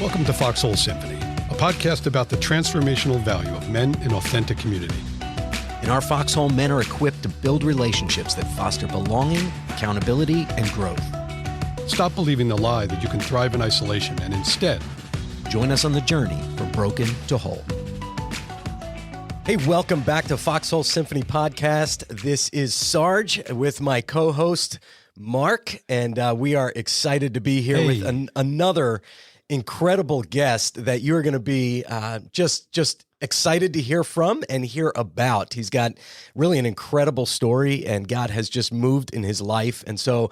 Welcome to Foxhole Symphony, a podcast about the transformational value of men in authentic community. In our Foxhole, men are equipped to build relationships that foster belonging, accountability, and growth. Stop believing the lie that you can thrive in isolation and instead join us on the journey from broken to whole. Hey, welcome back to Foxhole Symphony Podcast. This is Sarge with my co-host, Mark, and we are excited to be here with another incredible guest that you're going to be just excited to hear from and hear about. He's got really an incredible story, and God has just moved in his life. And so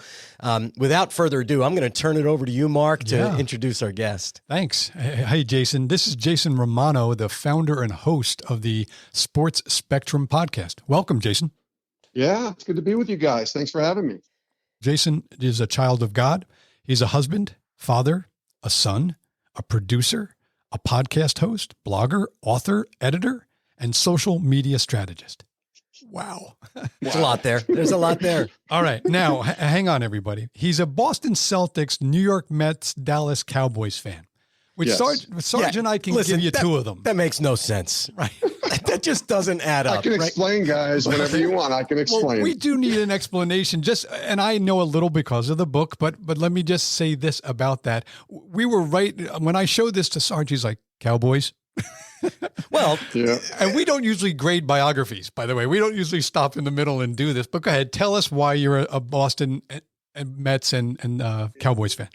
without further ado, I'm going to turn it over to you, Mark, to introduce our guest. Thanks. Hey, Jason. This is Jason Romano, the founder and host of the Sports Spectrum podcast. Welcome, Jason. Yeah, it's good to be with you guys. Thanks for having me. Jason is a child of God. He's a husband, father, a son, a producer, a podcast host, blogger, author, editor, and social media strategist. Wow. There's a lot there. There's a lot there. All right. Now, hang on, everybody. He's a Boston Celtics, New York Mets, Dallas Cowboys fan. Which Sarge and I can give you two of them. That makes no sense. Right. That just doesn't add up. I can explain, guys, whenever you want. I can explain. Well, we do need an explanation. And I know a little because of the book, but let me just say this about that. We were right when I showed this to Sarge. He's like, Cowboys. Well, and we don't usually grade biographies, by the way. We don't usually stop in the middle and do this. But go ahead, tell us why you're a Boston and Mets and Cowboys fan.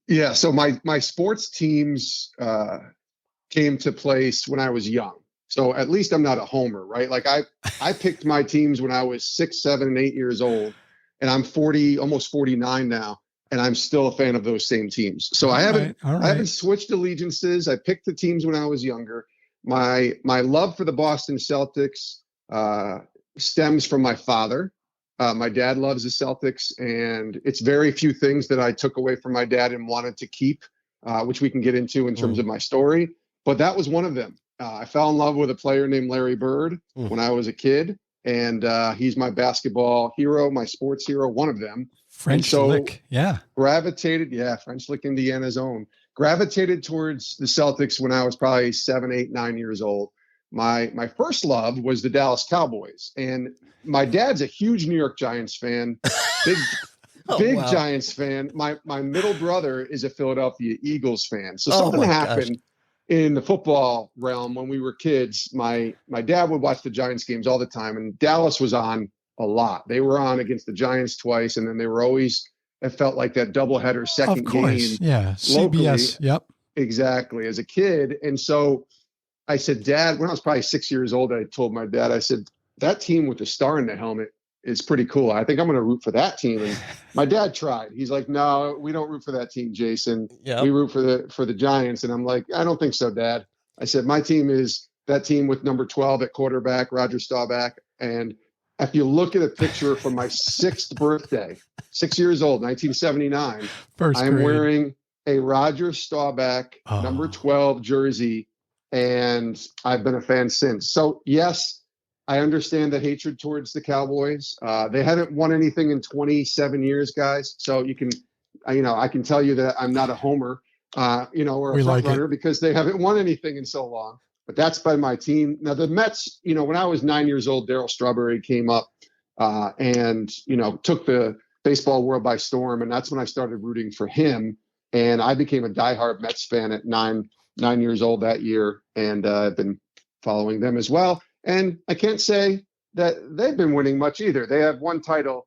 Yeah, so my sports teams came to place when I was young. So at least I'm not a homer, right? Like I picked my teams when I was 6, 7, and 8 years old, and I'm 40, almost 49 now, and I'm still a fan of those same teams. So I haven't switched allegiances. I picked the teams when I was younger. My love for the Boston Celtics stems from my father. My dad loves the Celtics, and it's very few things that I took away from my dad and wanted to keep, which we can get into in terms of my story. But that was one of them. I fell in love with a player named Larry Bird when I was a kid, and he's my basketball hero, my sports hero, one of them. French Lick, French Lick, Indiana's own. Gravitated towards the Celtics when I was probably 7, 8, 9 years old. My first love was the Dallas Cowboys, and my dad's a huge New York Giants fan, big Giants fan. My middle brother is a Philadelphia Eagles fan. So something happened in the football realm when we were kids. My dad would watch the Giants games all the time, and Dallas was on a lot. They were on against the Giants twice, and then they were always, it felt like that doubleheader second game. Yeah, CBS. Locally. Yep. Exactly, as a kid. And so I said, Dad, when I was probably 6 years old, I told my dad, I said, that team with the star in the helmet is pretty cool. I think I'm going to root for that team. And my dad tried. He's like, no, we don't root for that team, Jason. Yep. We root for the Giants. And I'm like, I don't think so, Dad. I said, my team is that team with number 12 at quarterback, Roger Staubach. And if you look at a picture from my 6th birthday, 6 years old, 1979, I'm wearing a Roger Staubach number 12 jersey. And I've been a fan since. So yes, I understand the hatred towards the Cowboys. They haven't won anything in 27 years, guys. So you can, I can tell you that I'm not a homer, or a front runner because they haven't won anything in so long. But that's been my team. Now the Mets, when I was 9 years old, Darryl Strawberry came up and took the baseball world by storm, and that's when I started rooting for him. And I became a diehard Mets fan at 9 years old that year, and I've been following them as well. And I can't say that they've been winning much either. They have one title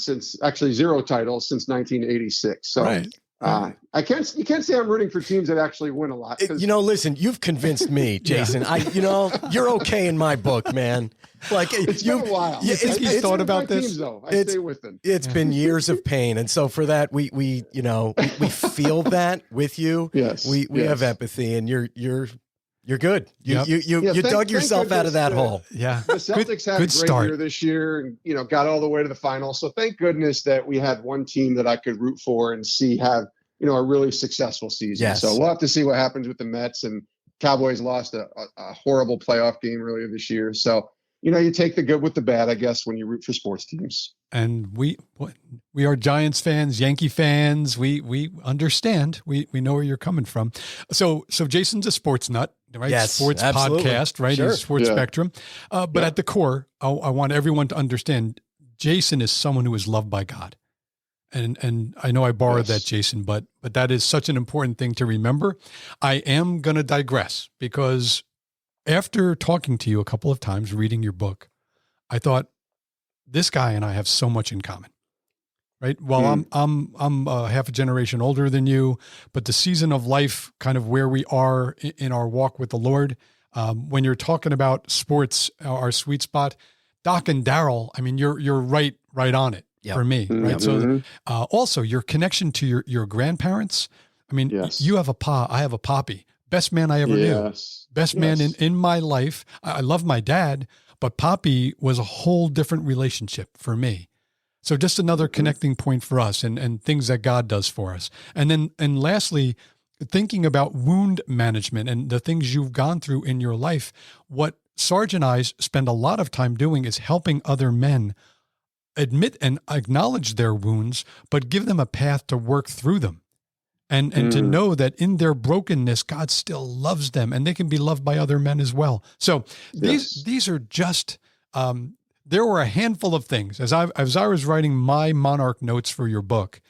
zero titles since 1986. So you can't say I'm rooting for teams that actually win a lot. Listen, you've convinced me, Jason. You're okay in my book, man. Like it's been a while. You thought about this? Teams, though. I stay with them. It's been years of pain, and so for that, we feel that with you. Yes, we have empathy, and you're good. You dug yourself out of that hole. Yeah, the Celtics had a great year this year, and got all the way to the final. So thank goodness that we had one team that I could root for and see have a really successful season. Yes. So we'll have to see what happens with the Mets, and Cowboys lost a horrible playoff game earlier this year. So you take the good with the bad, I guess, when you root for sports teams. And we are Giants fans, Yankee fans. We understand. We know where you're coming from. So Jason's a sports nut, right? Yes, sports absolutely. podcast, right? Sure. He's Sports Yeah. Spectrum. But at the core, I want everyone to understand Jason is someone who is loved by God. And I know I borrowed that, Jason, but that is such an important thing to remember. I am going to digress because after talking to you a couple of times, reading your book, I thought this guy and I have so much in common, right? Well, I'm half a generation older than you, but the season of life, kind of where we are in our walk with the Lord, when you're talking about sports, our sweet spot, Doc and Daryl, I mean, you're right on it. For me, right? So also your connection to your grandparents. I mean, you have a pa, I have a poppy. Best man I ever knew. Best man in my life. I love my dad, but poppy was a whole different relationship for me. So just another connecting point for us and things that God does for us. And lastly, thinking about wound management and the things you've gone through in your life, what Sarge and I spend a lot of time doing is helping other men admit and acknowledge their wounds, but give them a path to work through them. And to know that in their brokenness, God still loves them and they can be loved by other men as well. So these are just, there were a handful of things as I was writing my Monarch notes for your book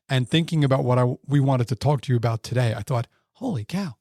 and thinking about what we wanted to talk to you about today. I thought, holy cow,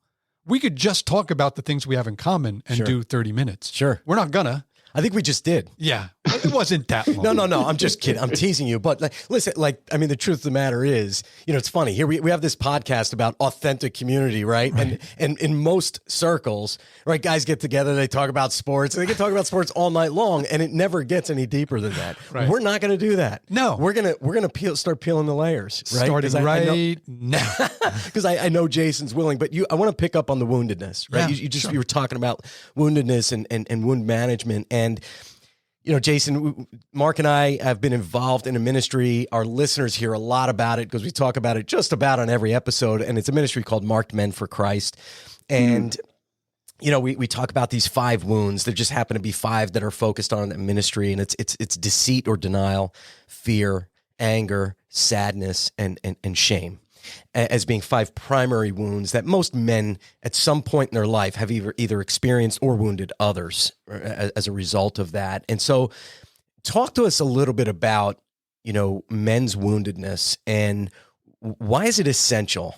we could just talk about the things we have in common and do 30 minutes. Sure. We're not gonna. I think we just did. Yeah. It wasn't that long. No. I'm just kidding. I'm teasing you. But listen, I mean, the truth of the matter is, it's funny. Here we have this podcast about authentic community, right? And in most circles, right, guys get together, they talk about sports, and they can talk about sports all night long, and it never gets any deeper than that. Right. We're not going to do that. No. We're gonna start peeling the layers, right? Starting now. Because I know Jason's willing, but I want to pick up on the woundedness, right? Yeah, you were talking about woundedness and wound management. And, Jason, Mark and I have been involved in a ministry. Our listeners hear a lot about it because we talk about it just about on every episode. And it's a ministry called Marked Men for Christ. And, we talk about these 5 wounds. There just happen to be 5 that are focused on that ministry. And it's deceit or denial, fear, anger, sadness, and shame, as being 5 primary wounds that most men at some point in their life have either experienced or wounded others as a result of that. And so talk to us a little bit about, men's woundedness and why is it essential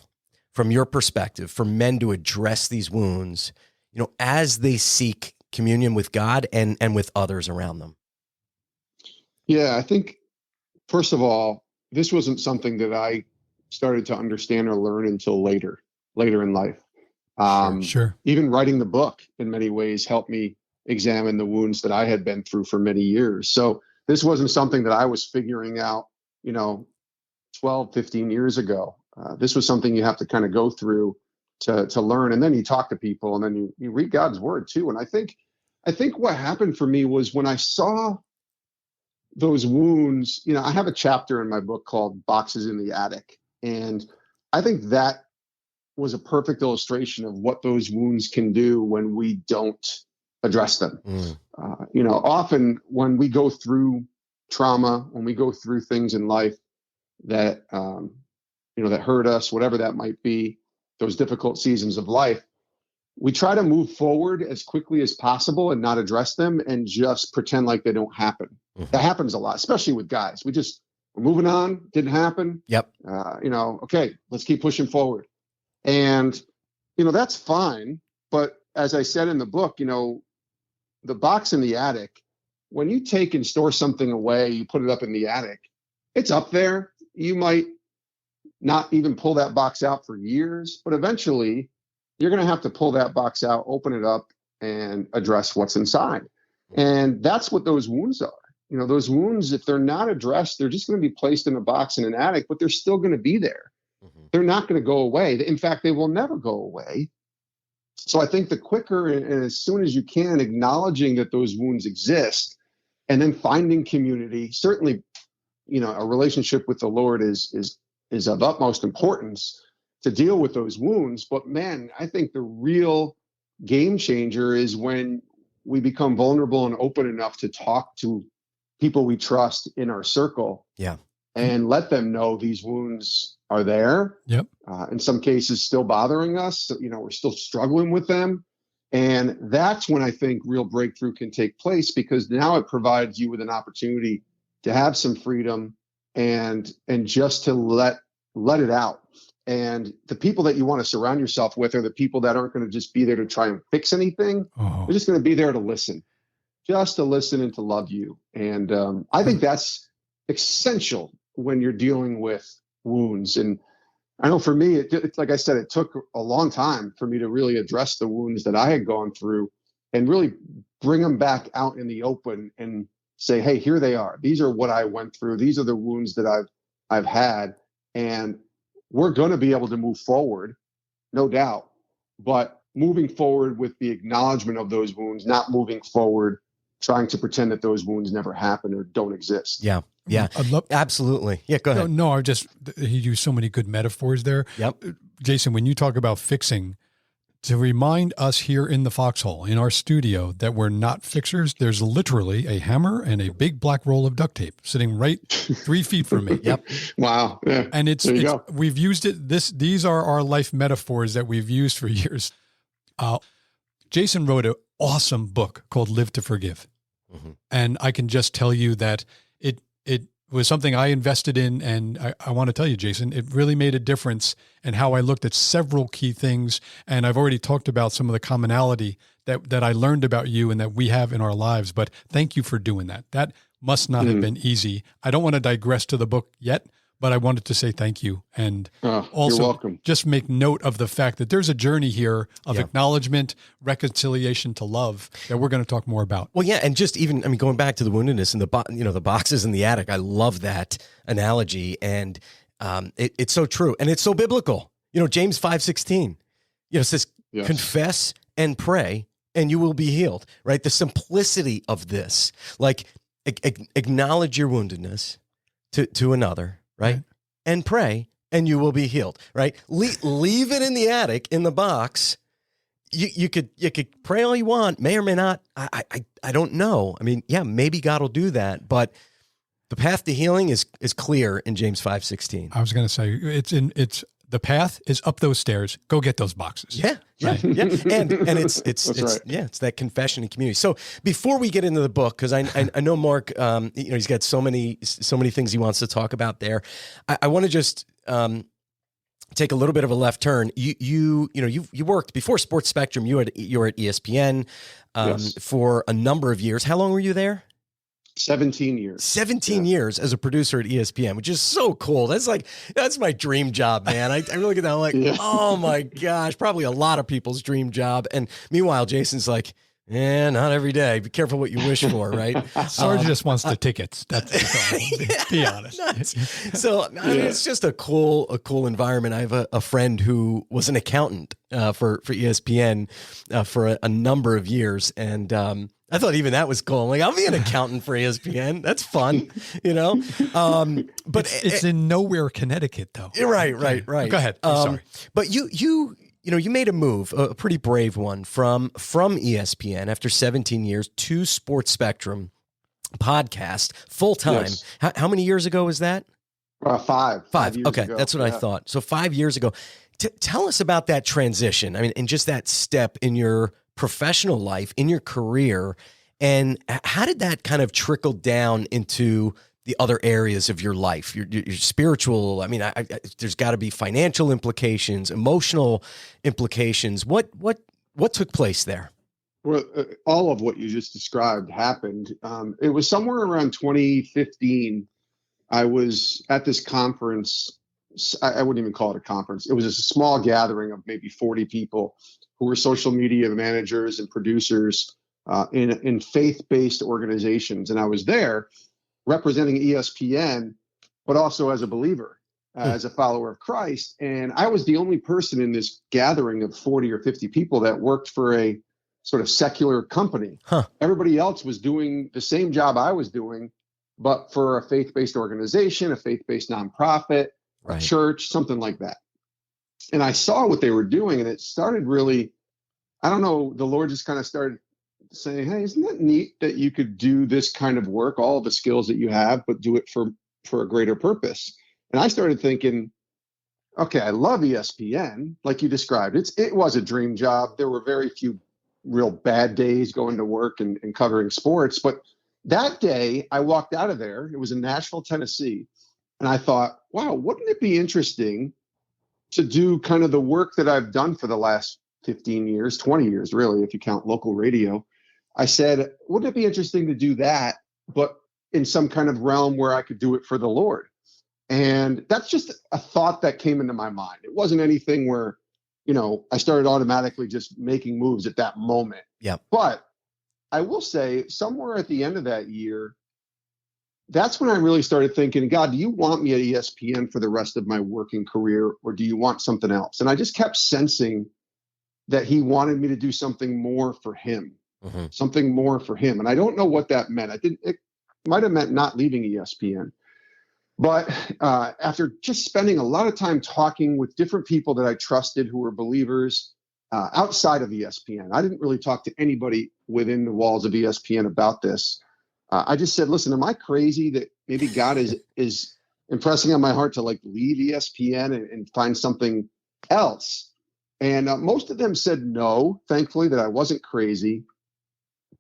from your perspective for men to address these wounds, as they seek communion with God and with others around them? Yeah, I think, first of all, this wasn't something that I started to understand or learn until later in life. Sure. Even writing the book in many ways helped me examine the wounds that I had been through for many years. So this wasn't something that I was figuring out, 12, 15 years ago. This was something you have to kind of go through to learn. And then you talk to people and then you read God's word too. And I think what happened for me was when I saw those wounds, I have a chapter in my book called Boxes in the Attic. And I think that was a perfect illustration of what those wounds can do when we don't address them. Often when we go through trauma, when we go through things in life that, that hurt us, whatever that might be, those difficult seasons of life, we try to move forward as quickly as possible and not address them and just pretend like they don't happen. That happens a lot, especially with guys. We're moving on. Didn't happen. Yep. Okay, let's keep pushing forward. And, that's fine. But as I said in the book, the box in the attic, when you take and store something away, you put it up in the attic, it's up there. You might not even pull that box out for years, but eventually you're going to have to pull that box out, open it up, and address what's inside. And that's what those wounds are. Those wounds, if they're not addressed, they're just going to be placed in a box in an attic, but they're still going to be there. They're not going to go away. In fact, they will never go away. So I think the quicker and as soon as you can, acknowledging that those wounds exist and then finding community, certainly, a relationship with the Lord is of utmost importance to deal with those wounds. But man, I think the real game changer is when we become vulnerable and open enough to talk to people we trust in our circle. Yeah. And let them know these wounds are there. Yep. In some cases, still bothering us. You know, we're still struggling with them. And that's when I think real breakthrough can take place, because now it provides you with an opportunity to have some freedom and just to let it out. And the people that you want to surround yourself with are the people that aren't going to just be there to try and fix anything. Oh. They're just going to be there to listen, and to love you. And I think that's essential when you're dealing with wounds. And I know for me, it's like I said, it took a long time for me to really address the wounds that I had gone through and really bring them back out in the open and say, hey, here they are. These are what I went through. These are the wounds that I've had. And we're going to be able to move forward, no doubt, but moving forward with the acknowledgement of those wounds, not moving forward trying to pretend that those wounds never happened or don't exist. Yeah. Yeah. Absolutely. Yeah. Go ahead. No, he used so many good metaphors there. Yep. Jason, when you talk about fixing, to remind us here in the Foxhole, in our studio, that we're not fixers, there's literally a hammer and a big black roll of duct tape sitting right 3 feet from me. Yep. Wow. Yeah. And we've used it. These are our life metaphors that we've used for years. Jason wrote an awesome book called Live to Forgive. Mm-hmm. And I can just tell you that it was something I invested in. And I want to tell you, Jason, it really made a difference in how I looked at several key things. And I've already talked about some of the commonality that I learned about you and that we have in our lives. But thank you for doing that. That must not have been easy. I don't want to digress to the book yet, but I wanted to say thank you. And also you're welcome. Just make note of the fact that there's a journey here of acknowledgement, reconciliation to love that we're going to talk more about. Well, yeah. And just even, going back to the woundedness and the boxes in the attic, I love that analogy. And it's so true. And it's so biblical. James 5:16, it says, yes, confess and pray and you will be healed, right? The simplicity of this, like acknowledge your woundedness to another, right? And pray, and you will be healed, right? Leave it in the attic, in the box. You could pray all you want, may or may not. I don't know. Maybe God will do that, but the path to healing is clear in James 5:16. I was going to say it's the path is up those stairs. Go get those boxes. Yeah. And it's it's that confession and community. So before we get into the book, because I know Mark, he's got so many things he wants to talk about there. I want to just take a little bit of a left turn. You worked before Sports Spectrum. You were at ESPN yes, for a number of years. How long were you there? 17 years. 17 years as a producer at ESPN, which is so cool. That's my dream job, man. I really get that. I'm like, oh my gosh, probably a lot of people's dream job. And meanwhile, Jason's like, not every day. Be careful what you wish for, right? Sarge just wants the tickets. That's all. Be honest. So it's just a cool environment. I have a friend who was an accountant for ESPN for a number of years, and I thought even that was cool. I'm like, I'll be an accountant for ESPN. That's fun, But it's in nowhere, Connecticut, though. Right. Go ahead. Sorry. But you made a move, a pretty brave one, from ESPN after 17 years to Sports Spectrum podcast full time. Yes. How many years ago was that? 5 years okay, ago. That's what I thought. So 5 years ago. Tell us about that transition. And just that step in your professional life, in your career, and how did that kind of trickle down into the other areas of your life, your spiritual? There's got to be financial implications, emotional implications. What took place there? Well, all of what you just described happened. It was somewhere around 2015. I was at this conference. I wouldn't even call it a conference. It was a small gathering of maybe 40 people who were social media managers and producers in faith-based organizations. And I was there representing ESPN, but also as a believer, as a follower of Christ. And I was the only person in this gathering of 40 or 50 people that worked for a sort of secular company. Huh. Everybody else was doing the same job I was doing, but for a faith-based organization, a faith-based nonprofit, a church, something like that. And I saw what they were doing, and it started really, I don't know, the Lord just kind of started saying, hey, isn't that neat that you could do this kind of work, all the skills that you have, but do it for a greater purpose? And I started thinking, okay, I love ESPN, like you described. It was a dream job. There were very few real bad days going to work and covering sports. But that day I walked out of there. It was in Nashville, Tennessee. And I thought, wow, wouldn't it be interesting to do kind of the work that I've done for the last 15 years, 20 years, really, if you count local radio. I said, wouldn't it be interesting to do that, but in some kind of realm where I could do it for the Lord? And that's just a thought that came into my mind. It wasn't anything where, I started automatically just making moves at that moment. Yeah. But I will say somewhere at the end of that year, that's when I really started thinking, God, do you want me at ESPN for the rest of my working career, or do you want something else? And I just kept sensing that he wanted me to do something more for him, something more for him. And I don't know what that meant. It might have meant not leaving ESPN. But after just spending a lot of time talking with different people that I trusted who were believers outside of ESPN, I didn't really talk to anybody within the walls of ESPN about this. I just said, listen, am I crazy that maybe God is impressing on my heart to leave ESPN and find something else? And most of them said no, thankfully, that I wasn't crazy.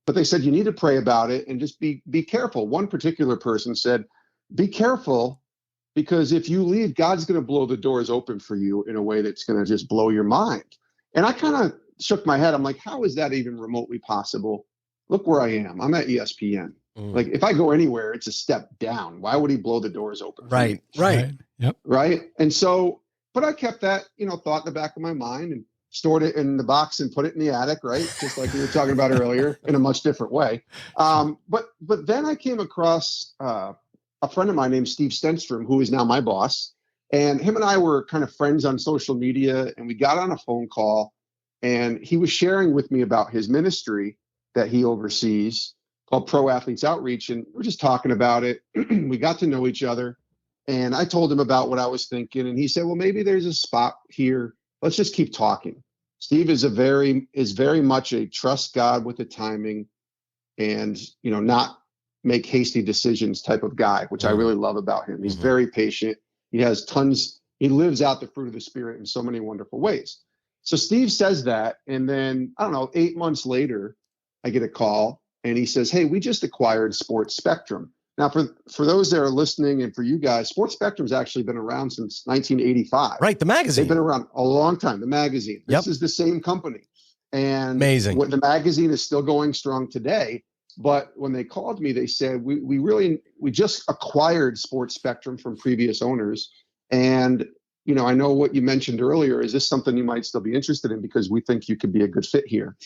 But they said, you need to pray about it and just be careful. One particular person said, be careful, because if you leave, God's going to blow the doors open for you in a way that's going to just blow your mind. And I kind of shook my head. I'm like, how is that even remotely possible? Look where I am. I'm at ESPN. Like, if I go anywhere, it's a step down. Why would he blow the doors open? Right. Yep. Right. And so, but I kept that, thought in the back of my mind and stored it in the box and put it in the attic, right? Just like we were talking about earlier, in a much different way. But then I came across a friend of mine named Steve Stenstrom, who is now my boss. And him and I were kind of friends on social media, and we got on a phone call, and he was sharing with me about his ministry that he oversees called Pro Athletes Outreach. And we're just talking about it. We got to know each other. And I told him about what I was thinking. And he said, well, maybe there's a spot here. Let's just keep talking. Steve is very much a trust God with the timing and, not make hasty decisions type of guy, which I really love about him. He's very patient. He lives out the fruit of the Spirit in so many wonderful ways. So Steve says that. And then, I don't know, 8 months later, I get a call and he says, hey, we just acquired Sports Spectrum. Now, for those that are listening and for you guys, Sports Spectrum's actually been around since 1985. Right, the magazine. They've been around a long time, the magazine. This is the same company. And amazing. The magazine is still going strong today. But when they called me, they said, we just acquired Sports Spectrum from previous owners. And, I know what you mentioned earlier. Is this something you might still be interested in? Because we think you could be a good fit here.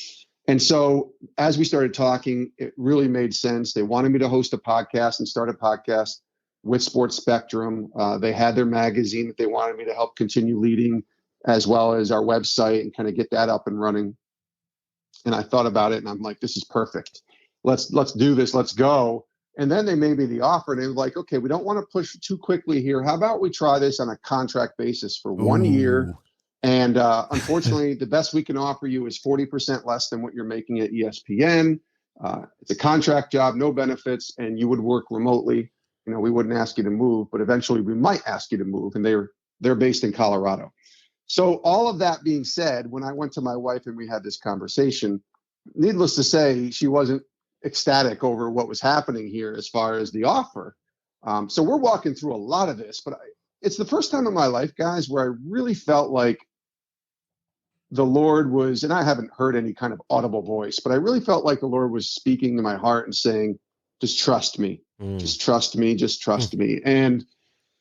And so as we started talking, it really made sense. They wanted me to host a podcast and start a podcast with Sports Spectrum. They had their magazine that they wanted me to help continue leading, as well as our website, and kind of get that up and running. And I thought about it and I'm like, this is perfect. Let's do this. Let's go. And then they made me the offer and they were like, okay, we don't want to push too quickly here. How about we try this on a contract basis for 1 year? And unfortunately, the best we can offer you is 40% less than what you're making at ESPN. It's a contract job, no benefits, and you would work remotely. We wouldn't ask you to move, but eventually we might ask you to move. And they're based in Colorado. So all of that being said, when I went to my wife and we had this conversation, needless to say, she wasn't ecstatic over what was happening here as far as the offer. So we're walking through a lot of this, but it's the first time in my life, guys, where I really felt like the Lord was, and I haven't heard any kind of audible voice, but I really felt like the Lord was speaking to my heart and saying, just trust me, just trust me, just trust me. And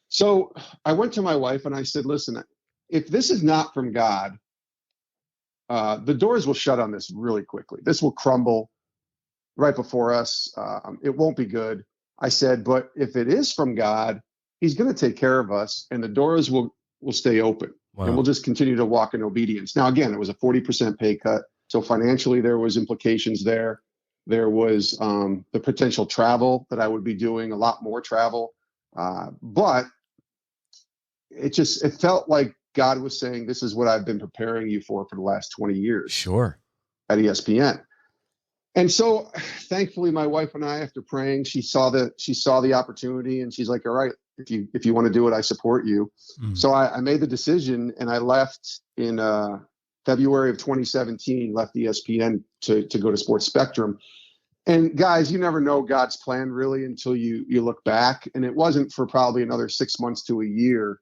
so I went to my wife and I said, listen, if this is not from God, the doors will shut on this really quickly. This will crumble right before us. It won't be good. I said, but if it is from God, he's going to take care of us and the doors will stay open. Wow. And we'll just continue to walk in obedience. Now, again, it was a 40% pay cut. So financially, there was implications there. There was the potential travel that I would be doing, a lot more travel. But it felt like God was saying, this is what I've been preparing you for the last 20 years. Sure. At ESPN. And so thankfully my wife and I, after praying, she saw the opportunity, and she's like, all right, if you want to do it, I support you. So I made the decision, and I left in February of 2017, left ESPN to go to Sports Spectrum. And guys, you never know God's plan really until you look back. And it wasn't for probably another 6 months to a year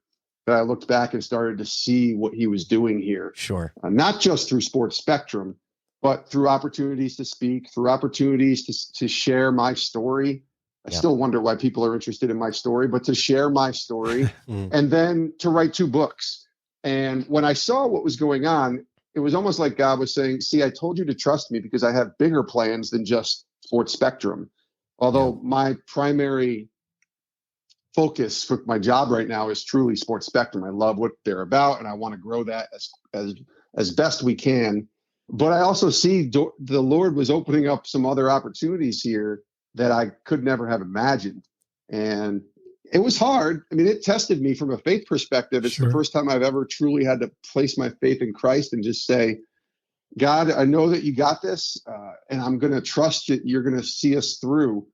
that I looked back and started to see what he was doing here. Sure. Not just through Sports Spectrum, but through opportunities to speak, through opportunities to share my story. I still wonder why people are interested in my story, but to share my story and then to write 2 books. And when I saw what was going on, it was almost like God was saying, see, I told you to trust me because I have bigger plans than just Sports Spectrum. Although my primary focus for my job right now is truly Sports Spectrum. I love what they're about, and I want to grow that as best we can. But I also see the Lord was opening up some other opportunities here that I could never have imagined. And it was hard. I mean, it tested me from a faith perspective. It's the first time I've ever truly had to place my faith in Christ and just say, God, I know that you got this, and I'm going to trust that you're going to see us through.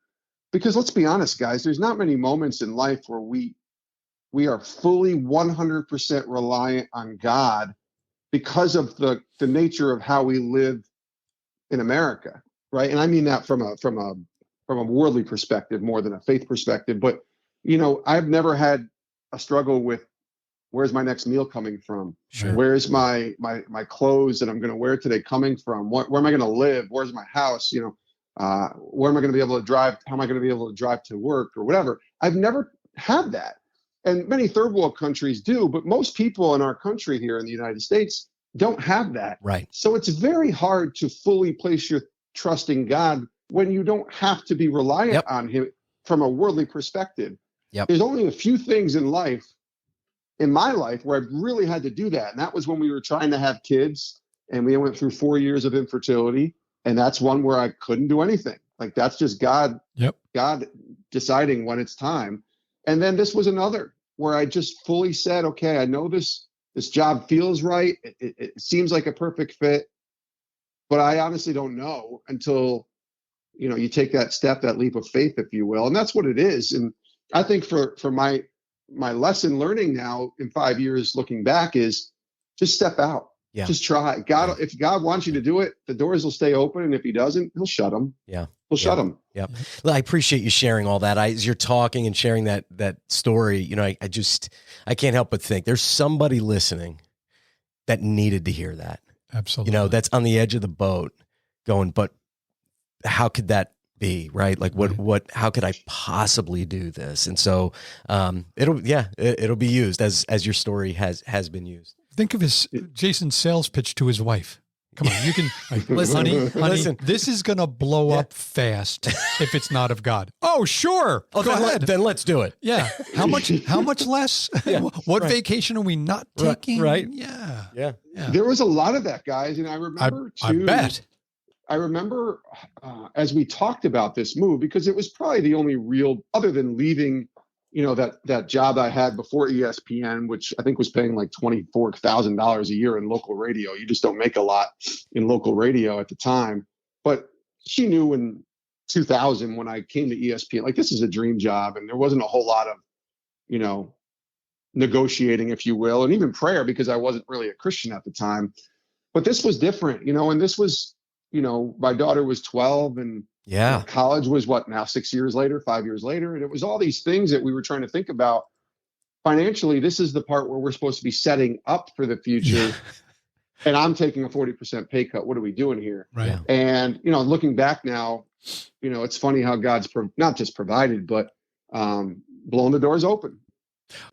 Because let's be honest, guys, there's not many moments in life where we are fully 100% reliant on God because of the nature of how we live in America, right? And I mean that from a worldly perspective more than a faith perspective. But I've never had a struggle with where's my next meal coming from? Sure. Where's my clothes that I'm going to wear today coming from? Where am I going to live? Where's my house? Where am I going to be able to drive? How am I going to be able to drive to work or whatever? I've never had that. And many third world countries do, but most people in our country here in the United States don't have that. Right. So it's very hard to fully place your trust in God when you don't have to be reliant on him from a worldly perspective. There's only a few things in my life where I've really had to do that. And that was when we were trying to have kids and we went through 4 years of infertility. And that's one where I couldn't do anything. Like that's just God, God deciding when it's time. And then this was another where I just fully said, okay, I know this job feels right. It seems like a perfect fit, but I honestly don't know until, you take that step, that leap of faith, if you will. And that's what it is. And I think for my lesson learning now in 5 years, looking back, is just step out. Yeah. Just try. God, if God wants you to do it, the doors will stay open. And if he doesn't, he'll shut them. Yeah. He'll shut them. Yeah. Well, I appreciate you sharing all that. As you're talking and sharing that story, I can't help but think there's somebody listening that needed to hear that. Absolutely. That's on the edge of the boat going, but how could that be? Right. Like how could I possibly do this? And so, it'll be used as your story has been used. Think of Jason's sales pitch to his wife. Come on, you can listen, honey, this is going to blow up fast if it's not of God. Oh, sure. Oh, go ahead. Then let's do it. Yeah. How much less? What vacation are we not taking? Right. Yeah. There was a lot of that, guys. And I remember I bet. I remember as we talked about this move, because it was probably the only real, other than leaving, that job I had before ESPN, which I think was paying like $24,000 a year in local radio. You just don't make a lot in local radio at the time. But she knew in 2000 when I came to ESPN, like this is a dream job. And there wasn't a whole lot of, negotiating, if you will, and even prayer, because I wasn't really a Christian at the time. But this was different, and this was, my daughter was 12 and college was now 5 years later. And it was all these things that we were trying to think about financially. This is the part where we're supposed to be setting up for the future. And I'm taking a 40% pay cut. What are we doing here? Right. And, looking back now, it's funny how God's not just provided, but blown the doors open.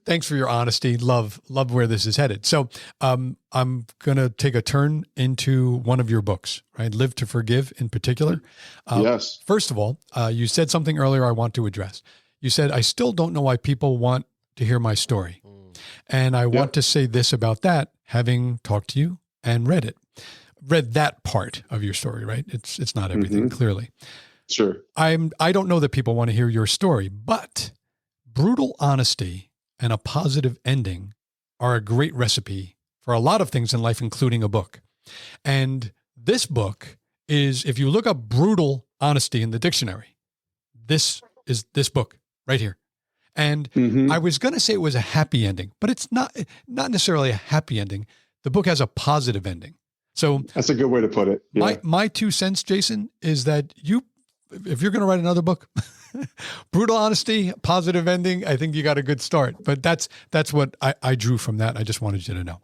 Thanks for your honesty. Love where this is headed. So I'm going to take a turn into one of your books, right? Live to Forgive in particular. Yes. First of all, you said something earlier I want to address. You said, I still don't know why people want to hear my story. And I want to say this about that, having talked to you and read that part of your story, right? It's not everything, clearly. Sure. I don't know that people want to hear your story, but brutal honesty and a positive ending are a great recipe for a lot of things in life, including a book. And this book is if you look up brutal honesty in the dictionary, this is this book right here. And I was going to say it was a happy ending, but it's not necessarily a happy ending. The book has a positive ending. So that's a good way to put it. Yeah. My 2 cents, Jason, is that if you're going to write another book, brutal honesty, positive ending, I think you got a good start. But that's what I drew from that. I just wanted you to know.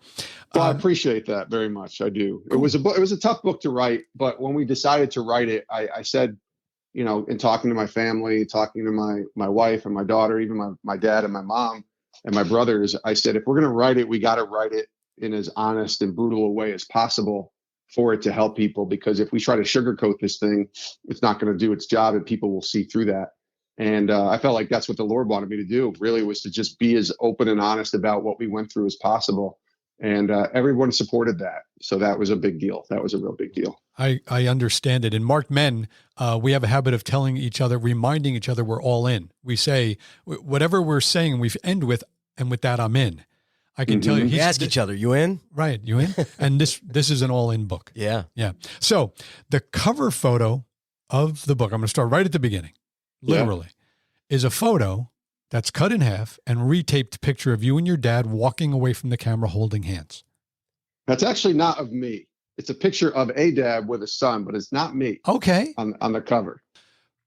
Well, I appreciate that very much. I do. Cool. It was a tough book to write, but when we decided to write it, I said, you know, in talking to my family, talking to my wife and my daughter, even my dad and my mom and my brothers, I said, if we're going to write it, we got to write it in as honest and brutal a way as possible for it to help people. Because if we try to sugarcoat this thing, it's not going to do its job and people will see through that. And I felt like that's what the Lord wanted me to do, really, was to just be as open and honest about what we went through as possible. And everyone supported that. So that was a big deal. That was a real big deal. I understand it. In Marked Men, we have a habit of telling each other, reminding each other we're all in. We say, whatever we're saying, we end with, and with that, I'm in. I can tell you. We ask each other, you in? Right, you in? And this is an all-in book. Yeah. Yeah. So the cover photo of the book, I'm going to start right at the beginning, literally, is a photo that's cut in half and retaped picture of you and your dad walking away from the camera holding hands. That's actually not of me. It's a picture of a dad with a son, but it's not me. Okay. On the cover.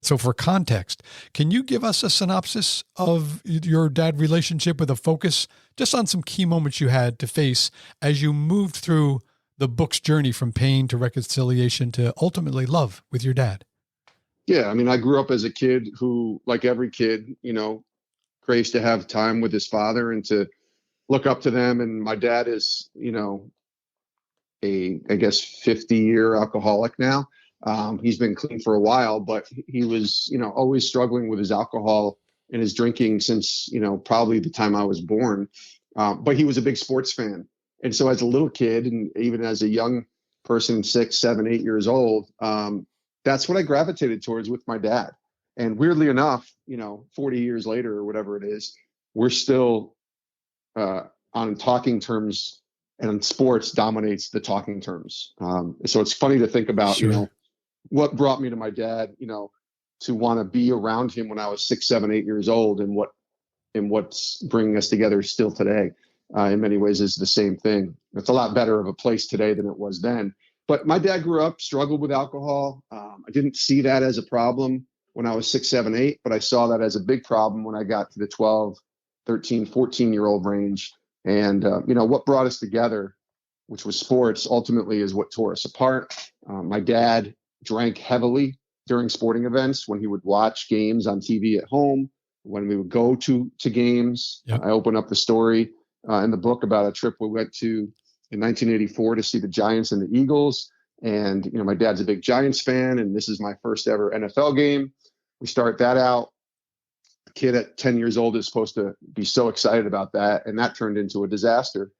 So for context, can you give us a synopsis of your dad relationship with a focus just on some key moments you had to face as you moved through the book's journey from pain to reconciliation to ultimately love with your dad? Yeah. I mean, I grew up as a kid who, like every kid, you know, craves to have time with his father and to look up to them. And my dad is, you know, I guess 50-year alcoholic now. He's been clean for a while, but he was, you know, always struggling with his alcohol and his drinking since, you know, probably the time I was born. But he was a big sports fan. And so as a little kid, and even as a young person, 6, 7, 8 years old, that's what I gravitated towards with my dad. And weirdly enough, you know, 40 years later or whatever it is, we're still on talking terms, and sports dominates the talking terms. So it's funny to think about, Sure. you know, what brought me to my dad, you know, to want to be around him when I was 6, 7, 8 years old, and what's bringing us together still today. In many ways is the same thing. It's a lot better of a place today than it was then. But my dad grew up, struggled with alcohol. I didn't see that as a problem when I was 6, 7, 8, but I saw that as a big problem when I got to the 12, 13, 14-year-old range. And, you know, what brought us together, which was sports, ultimately is what tore us apart. My dad drank heavily during sporting events when he would watch games on TV at home, when we would go to games. Yep. I open up the story in the book about a trip we went to in 1984 to see the Giants and the Eagles. And, you know, my dad's a big Giants fan, and this is my first ever NFL game. We start that out. A kid at 10 years old is supposed to be so excited about that. And that turned into a disaster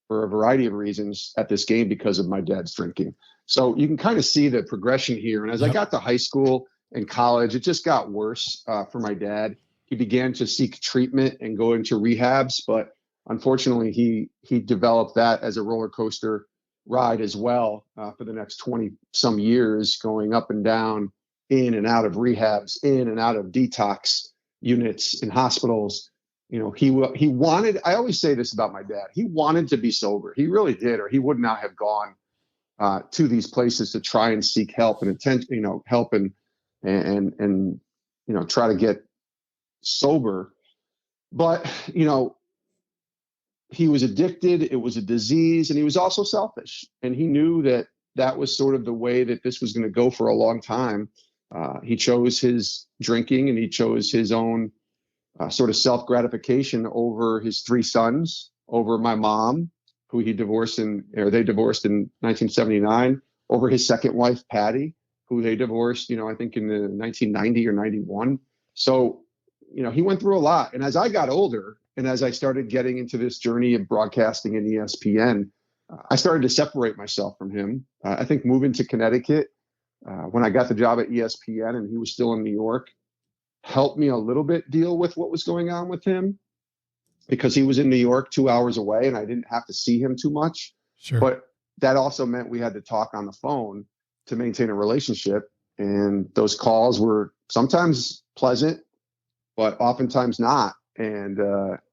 for a variety of reasons at this game because of my dad's drinking. So you can kind of see the progression here. And as I got to high school and college, it just got worse for my dad. He began to seek treatment and go into rehabs, but unfortunately, he developed that as a roller coaster ride as well for the next 20 some years, going up and down, in and out of rehabs, in and out of detox units in hospitals. You know, he wanted, I always say this about my dad, he wanted to be sober. He really did, or he would not have gone to these places to try and seek help and help and you know, try to get sober. But, you know, he was addicted. It was a disease, and he was also selfish. And he knew that that was sort of the way that this was going to go for a long time. He chose his drinking, and he chose his own sort of self-gratification over his 3 sons, over my mom, who they divorced in 1979, over his second wife, Patty, who they divorced, you know, I think in the 1990 or 91. So, you know, he went through a lot. And as I got older, and as I started getting into this journey of broadcasting in ESPN, I started to separate myself from him. I think moving to Connecticut, when I got the job at ESPN and he was still in New York, helped me a little bit deal with what was going on with him, because he was in New York 2 hours away and I didn't have to see him too much. Sure. But that also meant we had to talk on the phone to maintain a relationship. And those calls were sometimes pleasant, but oftentimes not. And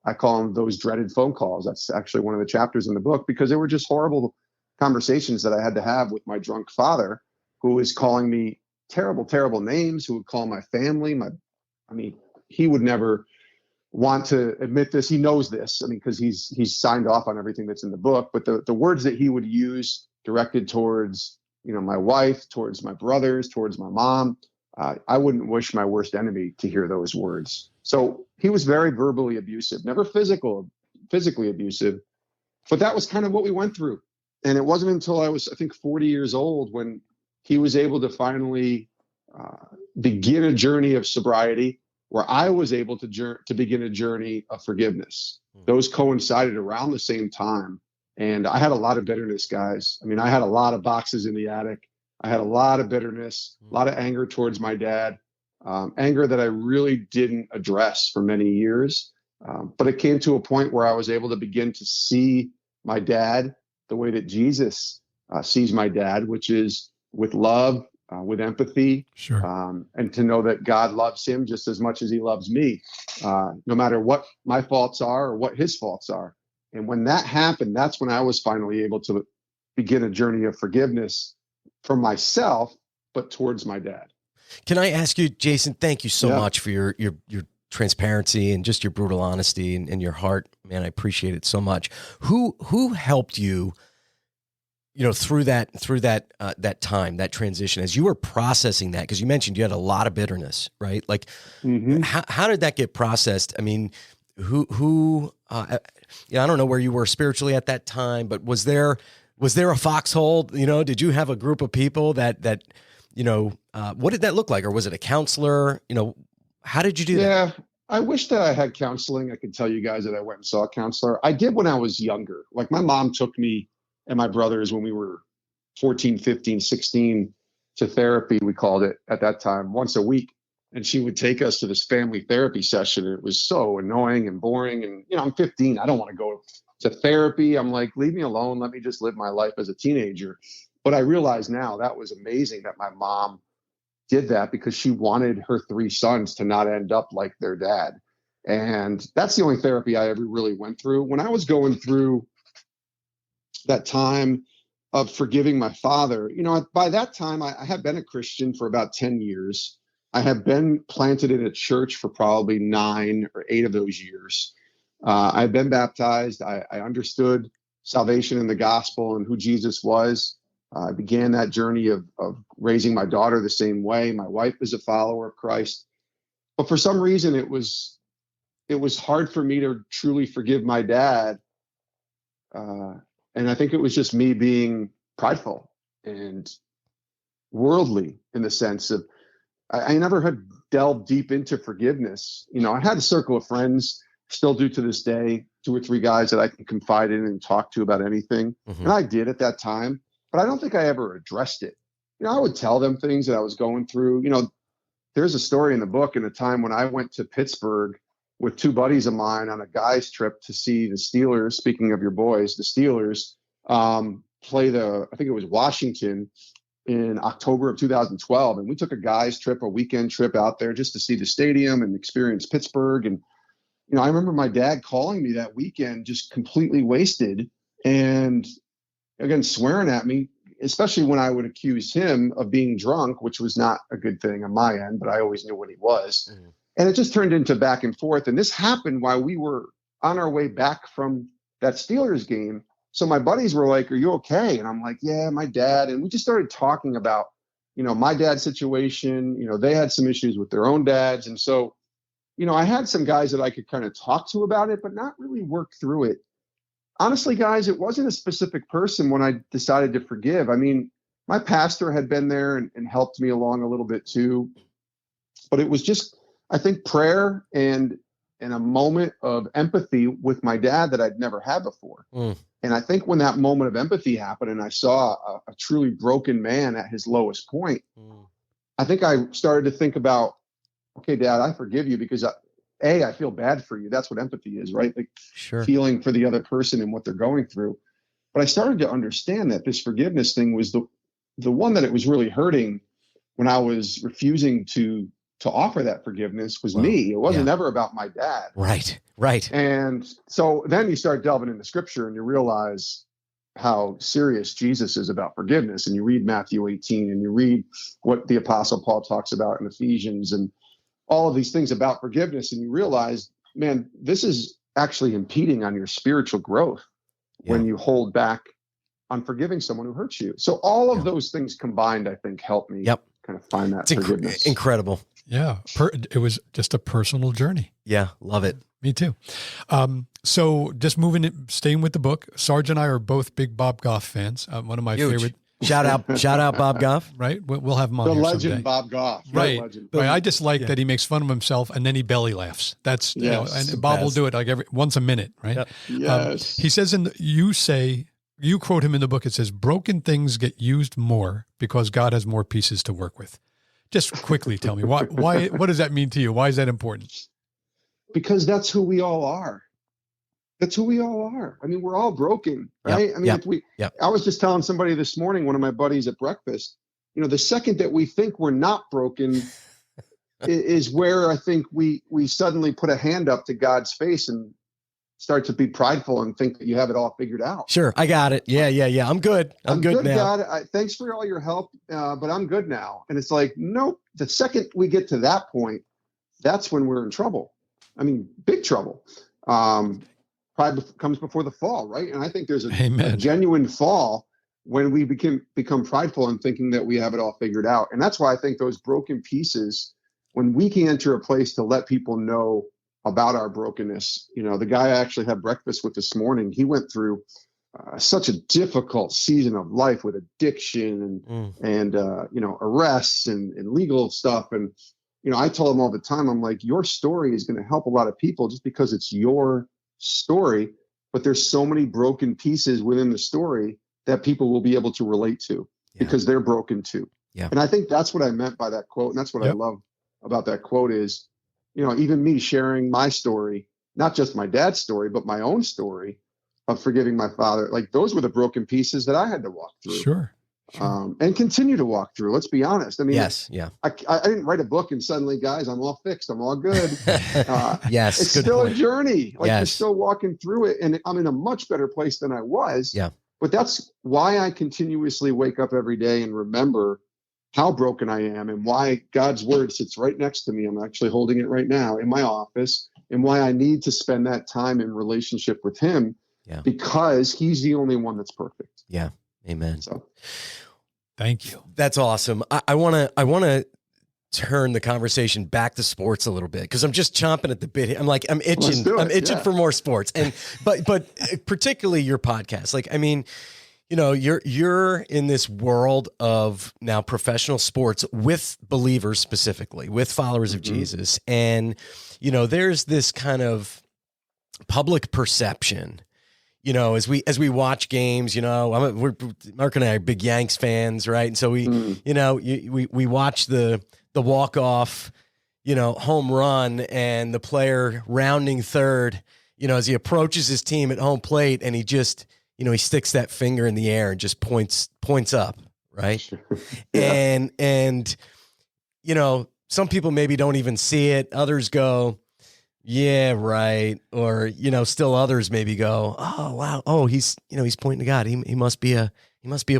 I call them those dreaded phone calls. That's actually one of the chapters in the book, because they were just horrible conversations that I had to have with my drunk father, who was calling me terrible, terrible names, who would call my family. He would never want to admit this. He knows this. Because he's signed off on everything that's in the book. But the words that he would use directed towards, my wife, towards my brothers, towards my mom, I wouldn't wish my worst enemy to hear those words. So he was very verbally abusive, never physically abusive, but that was kind of what we went through. And it wasn't until I was, I think, 40 years old when he was able to finally begin a journey of sobriety, where I was able to begin a journey of forgiveness. Those coincided around the same time. And I had a lot of bitterness, guys. I had a lot of boxes in the attic. I had a lot of bitterness, a lot of anger towards my dad, anger that I really didn't address for many years. But it came to a point where I was able to begin to see my dad the way that Jesus sees my dad, which is with love, with empathy, Sure. and to know that God loves him just as much as he loves me, no matter what my faults are or what his faults are. And when that happened, that's when I was finally able to begin a journey of forgiveness for myself, but towards my dad. Can I ask you, Jason, thank you so much for your transparency and just your brutal honesty and your heart, man. I appreciate it so much. Who helped you, through that time, that transition, as you were processing that? Because you mentioned you had a lot of bitterness, right? Like, how did that get processed? I don't know where you were spiritually at that time, but was there a foxhole? Did you have a group of people that what did that look like? Or was it a counselor? How did you do that? Yeah, I wish that I had counseling. I could tell you guys that I went and saw a counselor. I did when I was younger. Like, my mom took me and my brothers when we were 14, 15, 16 to therapy, we called it at that time, once a week. And she would take us to this family therapy session. It was so annoying and boring. And, I'm 15. I don't want to go to therapy. I'm like, leave me alone. Let me just live my life as a teenager. But I realize now that was amazing that my mom did that, because she wanted her 3 sons to not end up like their dad. And that's the only therapy I ever really went through. When I was going through that time of forgiving my father, by that time, I had been a Christian for about 10 years. I had been planted in a church for probably 9 or 8 of those years. I had been baptized. I understood salvation in the gospel and who Jesus was. I began that journey of raising my daughter the same way. My wife is a follower of Christ. But for some reason, it was hard for me to truly forgive my dad. And I think it was just me being prideful and worldly, in the sense of I never had delved deep into forgiveness. I had a circle of friends, still do to this day, 2 or 3 guys that I can confide in and talk to about anything. And I did at that time, but I don't think I ever addressed it. I would tell them things that I was going through. There's a story in the book in a time when I went to Pittsburgh with 2 buddies of mine on a guys trip to see the Steelers. Speaking of your boys, the Steelers play I think it was Washington in October of 2012. And we took a guys trip, a weekend trip out there just to see the stadium and experience Pittsburgh. And, I remember my dad calling me that weekend, just completely wasted, and again, swearing at me, especially when I would accuse him of being drunk, which was not a good thing on my end, but I always knew what he was. And it just turned into back and forth. And this happened while we were on our way back from that Steelers game. So my buddies were like, "Are you okay?" And I'm like, "Yeah, my dad." And we just started talking about, my dad's situation. They had some issues with their own dads. And so, I had some guys that I could kind of talk to about it, but not really work through it. Honestly, guys, it wasn't a specific person when I decided to forgive. My pastor had been there and helped me along a little bit too. But it was just, I think, prayer and a moment of empathy with my dad that I'd never had before. And I think when that moment of empathy happened and I saw a truly broken man at his lowest point, I think I started to think about, okay, Dad, I forgive you because I feel bad for you. That's what empathy is, right? Like, feeling for the other person and what they're going through. But I started to understand that this forgiveness thing was the one that it was really hurting when I was refusing to offer that forgiveness was me. It wasn't ever about my dad. Right. And so then you start delving into scripture and you realize how serious Jesus is about forgiveness. And you read Matthew 18 and you read what the Apostle Paul talks about in Ephesians and all of these things about forgiveness. And you realize, man, this is actually impeding on your spiritual growth when you hold back on forgiving someone who hurts you. So all of those things combined, I think, help me kind of find that forgiveness. Incredible. Yeah. It was just a personal journey. Yeah. Love it. Me too. So just staying with the book, Sarge and I are both big Bob Goff fans. One of my favorite. Shout out Bob Goff. Right. We'll have him on the here legend someday. Bob Goff. Right. Legend. Right. I just like that he makes fun of himself and then he belly laughs. That's, and Bob will do it like once a minute. Right. Yep. Yes. He says you quote him in the book. It says, broken things get used more because God has more pieces to work with. Just quickly tell me why, what does that mean to you? Why is that important? Because that's who we all are. That's who we all are. I mean, we're all broken, right? I mean, I was just telling somebody this morning, one of my buddies at breakfast, the second that we think we're not broken is where I think we suddenly put a hand up to God's face and start to be prideful and think that you have it all figured out. Sure. I got it. Yeah. I'm good. I'm good now. God, thanks for all your help, but I'm good now. And it's like, nope. The second we get to that point, that's when we're in trouble. I mean, big trouble. Pride comes before the fall, right? And I think there's a genuine fall when we become prideful and thinking that we have it all figured out. And that's why I think those broken pieces, when we can enter a place to let people know about our brokenness, the guy I actually had breakfast with this morning, he went through such a difficult season of life with addiction and arrests and legal stuff. And, I tell him all the time, I'm like, your story is going to help a lot of people just because it's your story, but there's so many broken pieces within the story that people will be able to relate to because they're broken too. Yeah. And I think that's what I meant by that quote. And that's what I love about that quote is, even me sharing my story, not just my dad's story, but my own story of forgiving my father. Like those were the broken pieces that I had to walk through. Sure. And continue to walk through. Let's be honest. I mean, I didn't write a book and suddenly, guys, I'm all fixed. I'm all good. It's still a journey. Like you're still walking through it, and I'm in a much better place than I was. Yeah. But that's why I continuously wake up every day and remember how broken I am, and why God's word sits right next to me. I'm actually holding it right now in my office, and why I need to spend that time in relationship with Him, because He's the only one that's perfect. Yeah. Amen. So, thank you. That's awesome. I want to turn the conversation back to sports a little bit because I'm just chomping at the bit. I'm itching. I'm itching for more sports, and but particularly your podcast. Like, I mean, you're in this world of now professional sports with believers, specifically with followers of Jesus, and there's this kind of public perception. As we watch games, Mark and I are big Yanks fans, right? And so we watch the walk-off, home run and the player rounding third, as he approaches his team at home plate and he just, he sticks that finger in the air and just points up, right? And some people maybe don't even see it. Others go, yeah, right. Or, still others maybe go, oh, wow. Oh, he's pointing to God. He must be a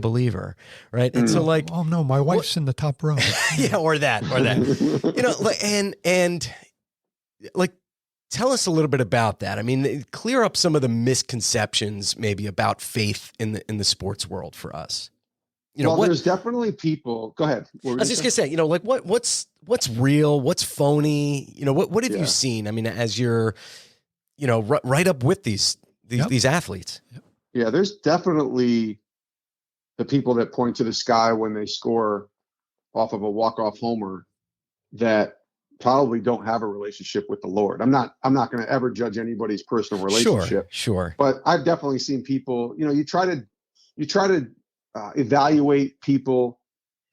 believer. Right. And so like, oh no, my wife's in the top row. Yeah. Or that, and tell us a little bit about that. I mean, clear up some of the misconceptions maybe about faith in the sports world for us. There's definitely people. Go ahead. I was just gonna say, what's real, what's phony. What have you seen? I mean, as you're, right up with these athletes. Yep. Yeah, there's definitely the people that point to the sky when they score off of a walk-off homer that probably don't have a relationship with the Lord. I'm not going to ever judge anybody's personal relationship. Sure. But I've definitely seen people. You try to evaluate people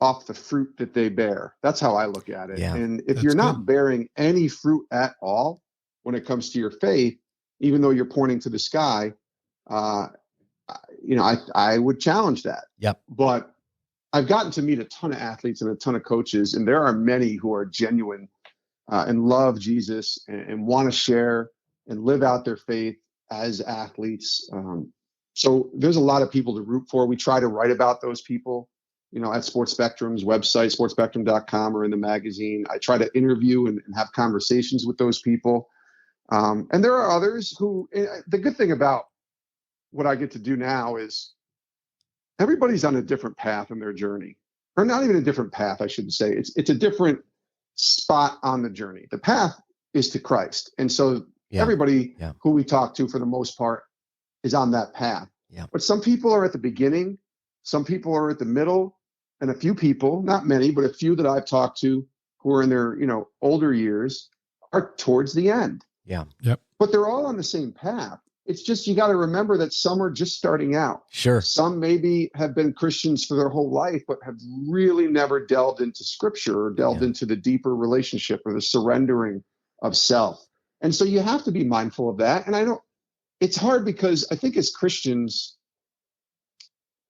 off the fruit that they bear. That's how I look at it. Yeah, and if you're not bearing any fruit at all when it comes to your faith, even though you're pointing to the sky, I would challenge that. Yep. But I've gotten to meet a ton of athletes and a ton of coaches, and there are many who are genuine and love Jesus and want to share and live out their faith as athletes. So there's a lot of people to root for. We try to write about those people, at Sports Spectrum's website, sportspectrum.com, or in the magazine. I try to interview and have conversations with those people. And there are others who, the good thing about what I get to do now is everybody's on a different path in their journey, or not even a different path, I should say. It's a different spot on the journey. The path is to Christ. And so everybody who we talk to, for the most part, is on that path. Yeah. But some people are at the beginning, some people are at the middle, and a few people, not many, but a few that I've talked to who are in their, older years are towards the end. Yeah. Yep. But they're all on the same path. It's just, you got to remember that some are just starting out. Sure. Some maybe have been Christians for their whole life, but have really never delved into scripture or delved into the deeper relationship or the surrendering of self. And so you have to be mindful of that. And it's hard because I think as Christians,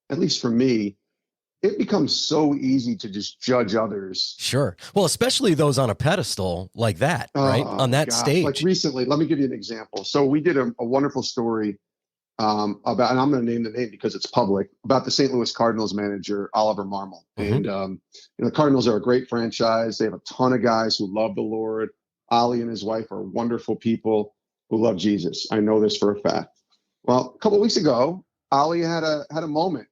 at least for me, it becomes so easy to just judge others. Sure. Well, especially those on a pedestal like that, right? On that stage. Like recently, let me give you an example. So we did a wonderful story about, and I'm going to name the name because it's public, about the St. Louis Cardinals manager, Oliver Marmol. Mm-hmm. And, the Cardinals are a great franchise. They have a ton of guys who love the Lord. Ollie and his wife are wonderful people who love Jesus. I know this for a fact. Well, a couple of weeks ago, Ollie had a moment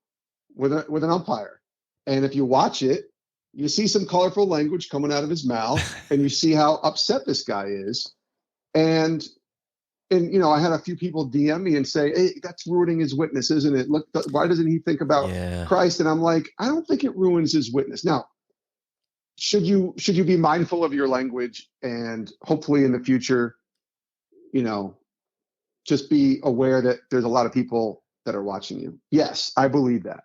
with an umpire. And if you watch it, you see some colorful language coming out of his mouth, and you see how upset this guy is. And I had a few people DM me and say, "Hey, that's ruining his witness, isn't it? Look, why doesn't he think about Christ?" And I'm like, I don't think it ruins his witness. Now, should you be mindful of your language, and hopefully in the future, just be aware that there's a lot of people that are watching you? Yes, I believe that.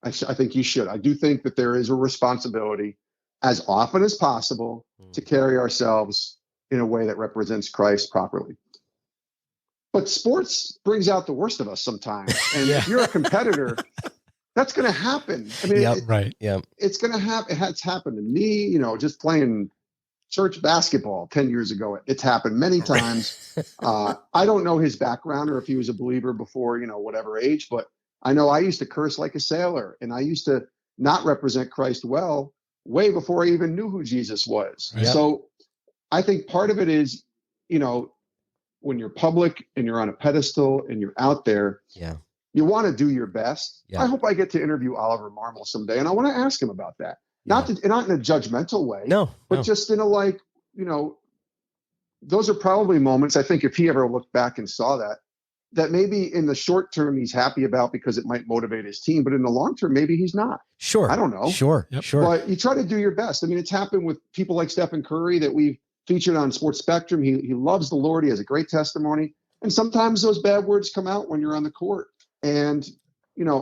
I think you should. I do think that there is a responsibility, as often as possible, to carry ourselves in a way that represents Christ properly. But sports brings out the worst of us sometimes. And if you're a competitor, that's going to happen. I mean, it's going to happen. It's happened to me, just playing church basketball 10 years ago. It's happened many times. I don't know his background or if he was a believer before, whatever age, but I know I used to curse like a sailor, and I used to not represent Christ well way before I even knew who Jesus was. Yep. So I think part of it is, when you're public and you're on a pedestal and you're out there, you want to do your best. I hope I get to interview Oliver Marmol someday, and I want to ask him about that. Not in a judgmental way, but just in a those are probably moments, I think, if he ever looked back and saw that maybe in the short term he's happy about because it might motivate his team, but in the long term, maybe he's not. Sure. I don't know. Sure. Yep. Sure. But you try to do your best. I mean, it's happened with people like Stephen Curry that we've featured on Sports Spectrum. He loves the Lord. He has a great testimony. And sometimes those bad words come out when you're on the court. And,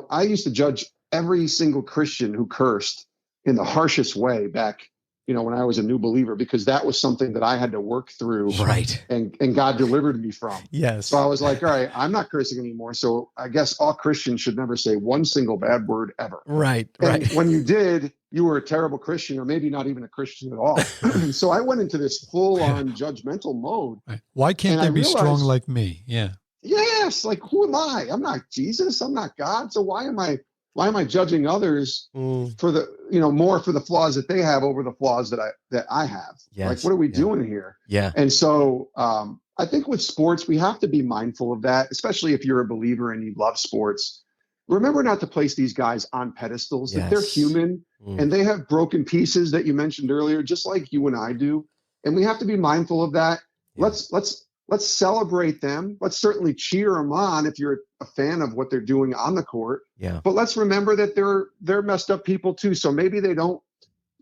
I used to judge every single Christian who cursed in the harshest way back, when I was a new believer, because that was something that I had to work through. Right. And God delivered me from. Yes. So I was like, all right, I'm not cursing anymore. So I guess all Christians should never say one single bad word ever. Right. And right. when you did, you were a terrible Christian, or maybe not even a Christian at all. So I went into this full-on judgmental mode. Right. Why can't they be strong like me? Yeah. Yes. Like, who am I? I'm not Jesus. I'm not God. So why am I judging others for the, more for the flaws that they have over the flaws that I have? Yes. Like, what are we doing here? Yeah. And so I think with sports, we have to be mindful of that, especially if you're a believer and you love sports. Remember not to place these guys on pedestals. That they're human and they have broken pieces that you mentioned earlier, just like you and I do. And we have to be mindful of that. Yeah. Let's celebrate them. Let's certainly cheer them on if you're a fan of what they're doing on the court. Yeah. But let's remember that they're messed up people too. So maybe they don't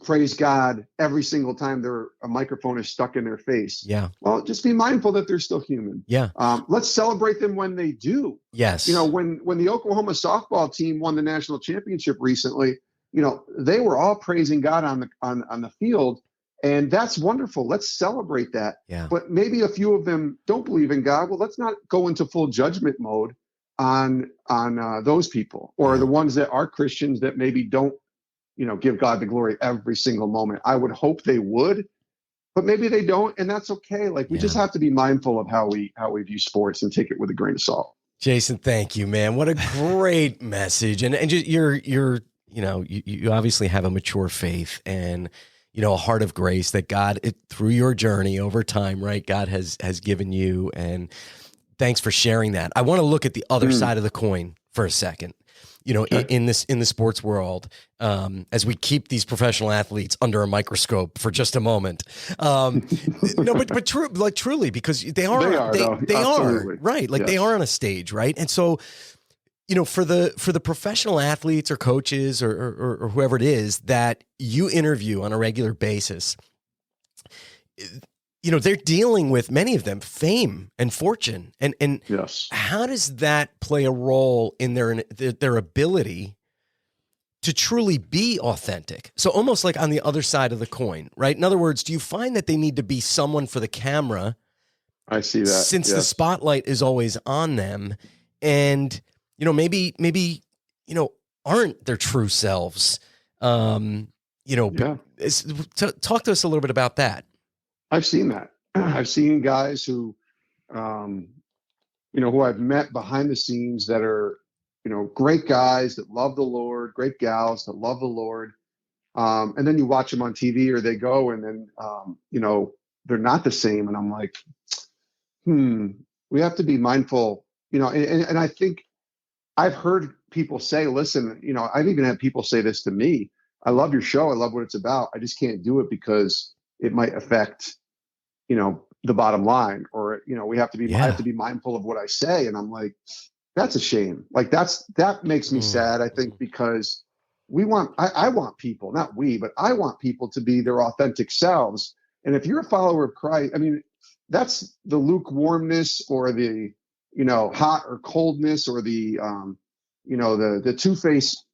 praise God every single time a microphone is stuck in their face. Yeah. Well, just be mindful that they're still human. Yeah. Let's celebrate them when they do. Yes. When the Oklahoma softball team won the national championship recently, they were all praising God on the field. And that's wonderful. Let's celebrate that. Yeah. But maybe a few of them don't believe in God. Well, let's not go into full judgment mode on those people, or the ones that are Christians that maybe don't give God the glory every single moment. I would hope they would, but maybe they don't, and that's okay. Like, we just have to be mindful of how we view sports and take it with a grain of salt. Jason, thank you, man. What a great message. And just you obviously have a mature faith and, a heart of grace that God, through your journey over time, right, God has given you. And thanks for sharing that. I want to look at the other side of the coin for a second. In the sports world, as we keep these professional athletes under a microscope for just a moment. But truly, because they are right. Like, yes. They are on a stage, right? And so, for the professional athletes or coaches or whoever it is that you interview on a regular basis, they're dealing with, many of them, fame and fortune. And yes. How does that play a role in their ability to truly be authentic? So almost like on the other side of the coin, right? In other words, do you find that they need to be someone for the camera? I see that. Since the spotlight is always on them, and, maybe, aren't their true selves. Talk to us a little bit about that. I've seen that. I've seen guys who, who I've met behind the scenes that are, great guys that love the Lord, great gals that love the Lord. And then you watch them on TV or they go and then, they're not the same. And I'm like, we have to be mindful, and I think I've heard people say, listen, I've even had people say this to me. I love your show. I love what it's about. I just can't do it because it might affect, the bottom line, or, we have to be, I have to be mindful of what I say. And I'm like, that's a shame. Like, that makes me sad, I think, because I want people, not we, but I want people to be their authentic selves. And if you're a follower of Christ, that's the lukewarmness or the, hot or coldness or the, the two-faced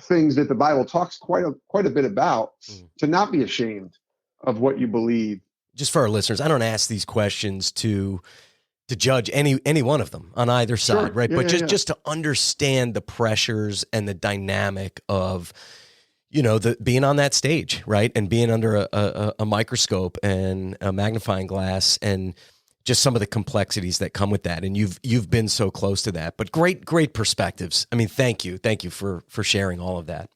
things that the Bible talks quite a bit about, to not be ashamed of what you believe. Just for our listeners, I don't ask these questions to judge any one of them on either side, right? Yeah, but just to understand the pressures and the dynamic of, being on that stage, right? And being under a microscope and a magnifying glass, and just some of the complexities that come with that. And you've been so close to that, but great perspectives. Thank you for sharing all of that.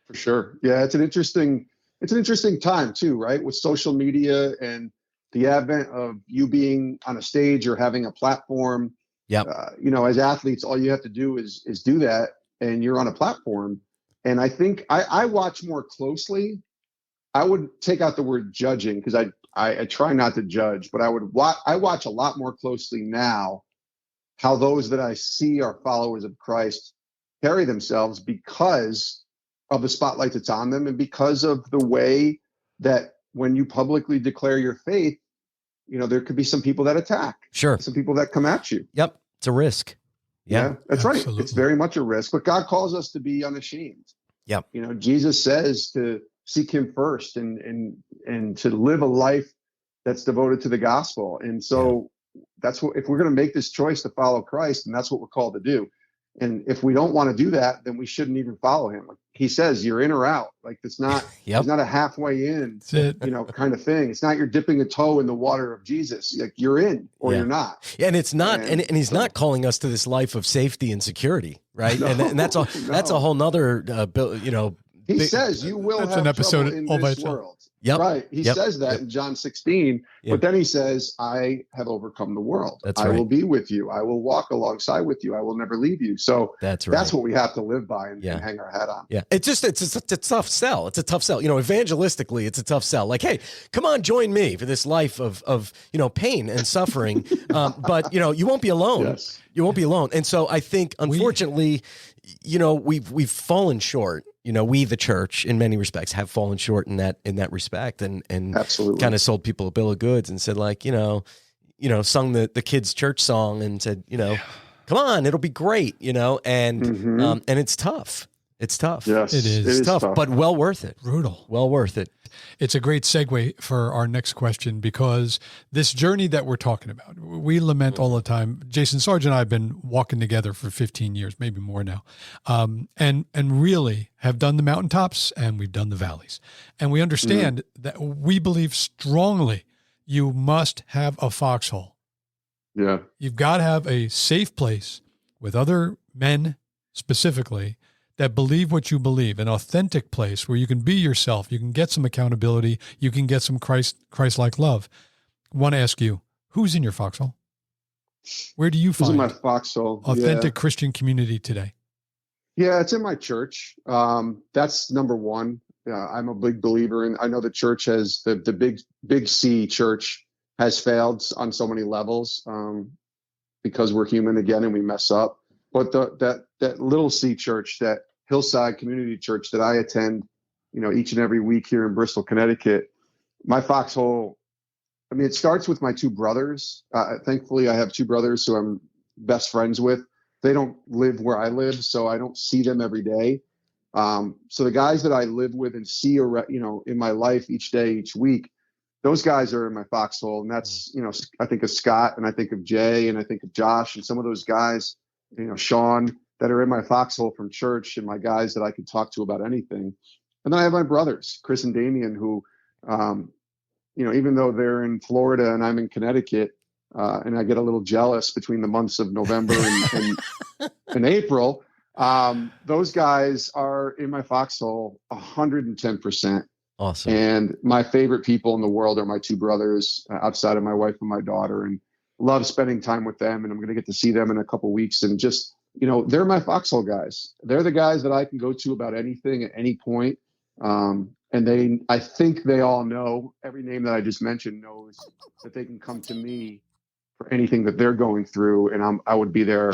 For sure. Yeah. It's an interesting time too, right? With social media and the advent of you being on a stage or having a platform. Yep. As athletes, all you have to do is do that, and you're on a platform. And I think I watch more closely. I would take out the word judging, because I try not to judge, but I watch a lot more closely now how those that I see are followers of Christ carry themselves, because of the spotlight that's on them, and because of the way that when you publicly declare your faith, there could be some people that attack. Sure. Some people that come at you. Yep. It's a risk. Yeah, that's absolutely right. It's very much a risk, but God calls us to be unashamed. Yep. Jesus says to seek him first and to live a life that's devoted to the gospel. And so that's what, if we're going to make this choice to follow Christ, and that's what we're called to do. And if we don't want to do that, then we shouldn't even follow him. Like he says, you're in or out. Like it's not, it's not a halfway in, kind of thing. It's not you're dipping a toe in the water of Jesus. Like you're in or you're not. Yeah, and it's not, and he's not calling us to this life of safety and security, right? No, and that's all. No. That's a whole nother, He says you will have an episode trouble in this world. Yep. Right. He says that in John 16, but then he says, I have overcome the world. I will be with you. I will walk alongside with you. I will never leave you. So that's what we have to live by and hang our hat on. Yeah. It's a tough sell. It's a tough sell. Evangelistically, it's a tough sell. Like, hey, come on, join me for this life of pain and suffering. But you won't be alone. Yes. You won't be alone. And so I think, unfortunately, we've fallen short. We, the church, in many respects, have fallen short in that respect, and absolutely kind of sold people a bill of goods and said, like, sung the kids' church song and said, come on, it'll be great, and it's tough. It's tough. Yes, It is. It's tough, but well worth it. Brutal. Well worth it. It's a great segue for our next question, because this journey that we're talking about, we lament all the time. Jason Sarge and I have been walking together for 15 years, maybe more now, and really have done the mountaintops and we've done the valleys. And we understand that we believe strongly you must have a foxhole. Yeah. You've got to have a safe place with other men specifically that believe what you believe, an authentic place where you can be yourself, you can get some accountability, you can get some Christ-like love. I want to ask you, who's in your foxhole? Where do you This is find my foxhole. authentic Christian community today? Yeah, it's in my church. That's number one. I'm a big believer in. I know the church has the big C church has failed on so many levels because we're human again and we mess up. But that little C church, that Hillside Community Church that I attend, each and every week here in Bristol, Connecticut, my foxhole. I mean, it starts with my two brothers. Thankfully, I have two brothers who I'm best friends with. They don't live where I live, so I don't see them every day. So the guys that I live with and see, in my life each day, each week, those guys are in my foxhole. And that's, I think of Scott and I think of Jay and I think of Josh and some of those guys, Sean, that are in my foxhole from church, and my guys that I can talk to about anything. And then I have my brothers, Chris and Damian, who, even though they're in Florida and I'm in Connecticut, and I get a little jealous between the months of November and April, those guys are in my foxhole 110%. Awesome. And my favorite people in the world are my two brothers, outside of my wife and my daughter, and love spending time with them. And I'm going to get to see them in a couple of weeks. And just, they're my foxhole guys. They're the guys that I can go to about anything at any point. And I think they all know, every name that I just mentioned knows that they can come to me for anything that they're going through. And I would be there,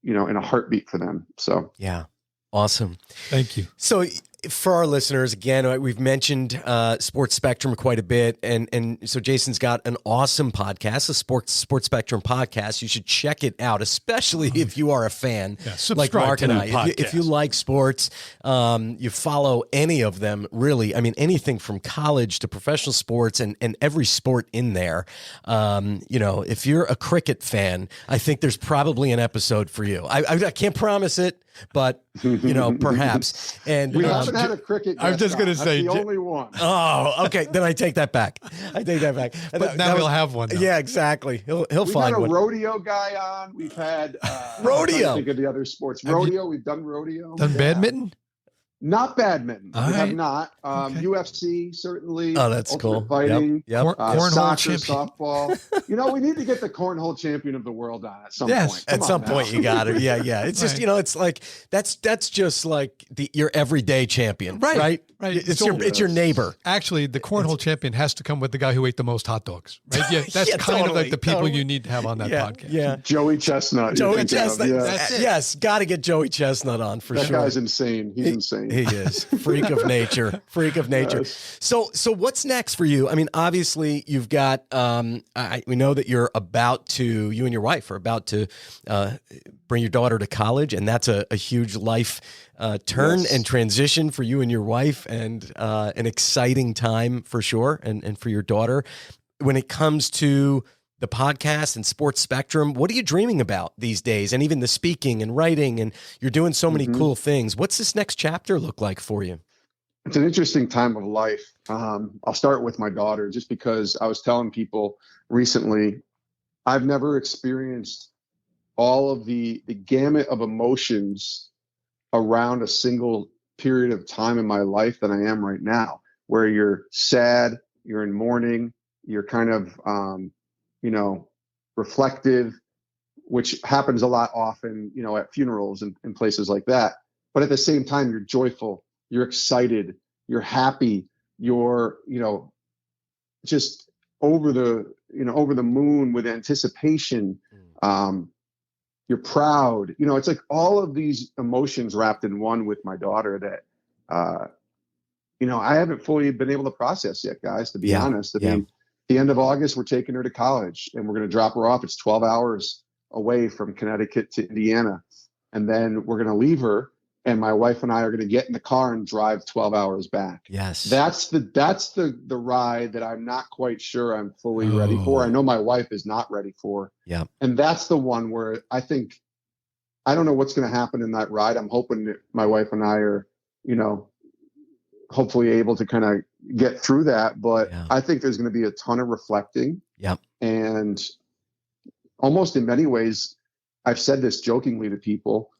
in a heartbeat for them. So, yeah. Awesome. Thank you. So for our listeners, again, we've mentioned Sports Spectrum quite a bit. And so Jason's got an awesome podcast, a Sports Spectrum podcast. You should check it out, especially if you are a fan like Mark and I. If you like sports, you follow any of them, really. I mean, anything from college to professional sports and every sport in there. If you're a cricket fan, I think there's probably an episode for you. I can't promise it, but perhaps. And we haven't had a cricket. I'm just going to say the only one. Oh, okay. Then I take that back. But now we'll have one. Though. Yeah, exactly. He'll We've find had a one. rodeo guy on. We've had rodeo. Think of the other sports. Rodeo. We've done rodeo. Done badminton. Not badminton. All We right. have not. UFC certainly. Oh, that's Ultimate cool. Fighting. Yep. Cornhole Soccer, champion. softball. We need to get the cornhole champion of the world on at some point. At some point, you got it. Yeah. It's just it's like that's just like your everyday champion, right? It's your neighbor. Actually, the cornhole champion has to come with the guy who ate the most hot dogs. Right? Yeah, that's Yeah, kind of totally, like the people totally. you need to have on that podcast. Yeah. Joey Chestnut. Joey Chestnut. That's it. Yes, got to get Joey Chestnut on for That sure. guy's insane. He's insane. He is freak of nature. Yes. So what's next for you? I mean, obviously you've got. We know that you and your wife are about to bring your daughter to college, and that's a huge life turn and transition for you and your wife, and an exciting time for sure, and for your daughter. When it comes to the podcast and Sports Spectrum, what are you dreaming about these days? And even the speaking and writing, and you're doing so many cool things. What's this next chapter look like for you? It's an interesting time of life. I'll start with my daughter, just because I was telling people recently, I've never experienced all of the gamut of emotions around a single period of time in my life than I am right now, where you're sad, you're in mourning, you're kind of, reflective, which happens a lot often, at funerals and places like that. But at the same time, you're joyful, you're excited, you're happy, you're, just over the moon with anticipation. You're proud, it's like all of these emotions wrapped in one with my daughter that, I haven't fully been able to process yet, guys, to be honest. I mean, the end of August, we're taking her to college and we're going to drop her off. It's 12 hours away from Connecticut to Indiana. And then we're going to leave her and my wife and I are going to get in the car and drive 12 hours back. Yes. That's the ride that I'm not quite sure I'm fully ready for. I know my wife is not ready for. Yeah. And that's the one where I think, I don't know what's going to happen in that ride. I'm hoping that my wife and I are, hopefully able to kind of get through that. But I think there's going to be a ton of reflecting. Yep. And almost in many ways, I've said this jokingly to people,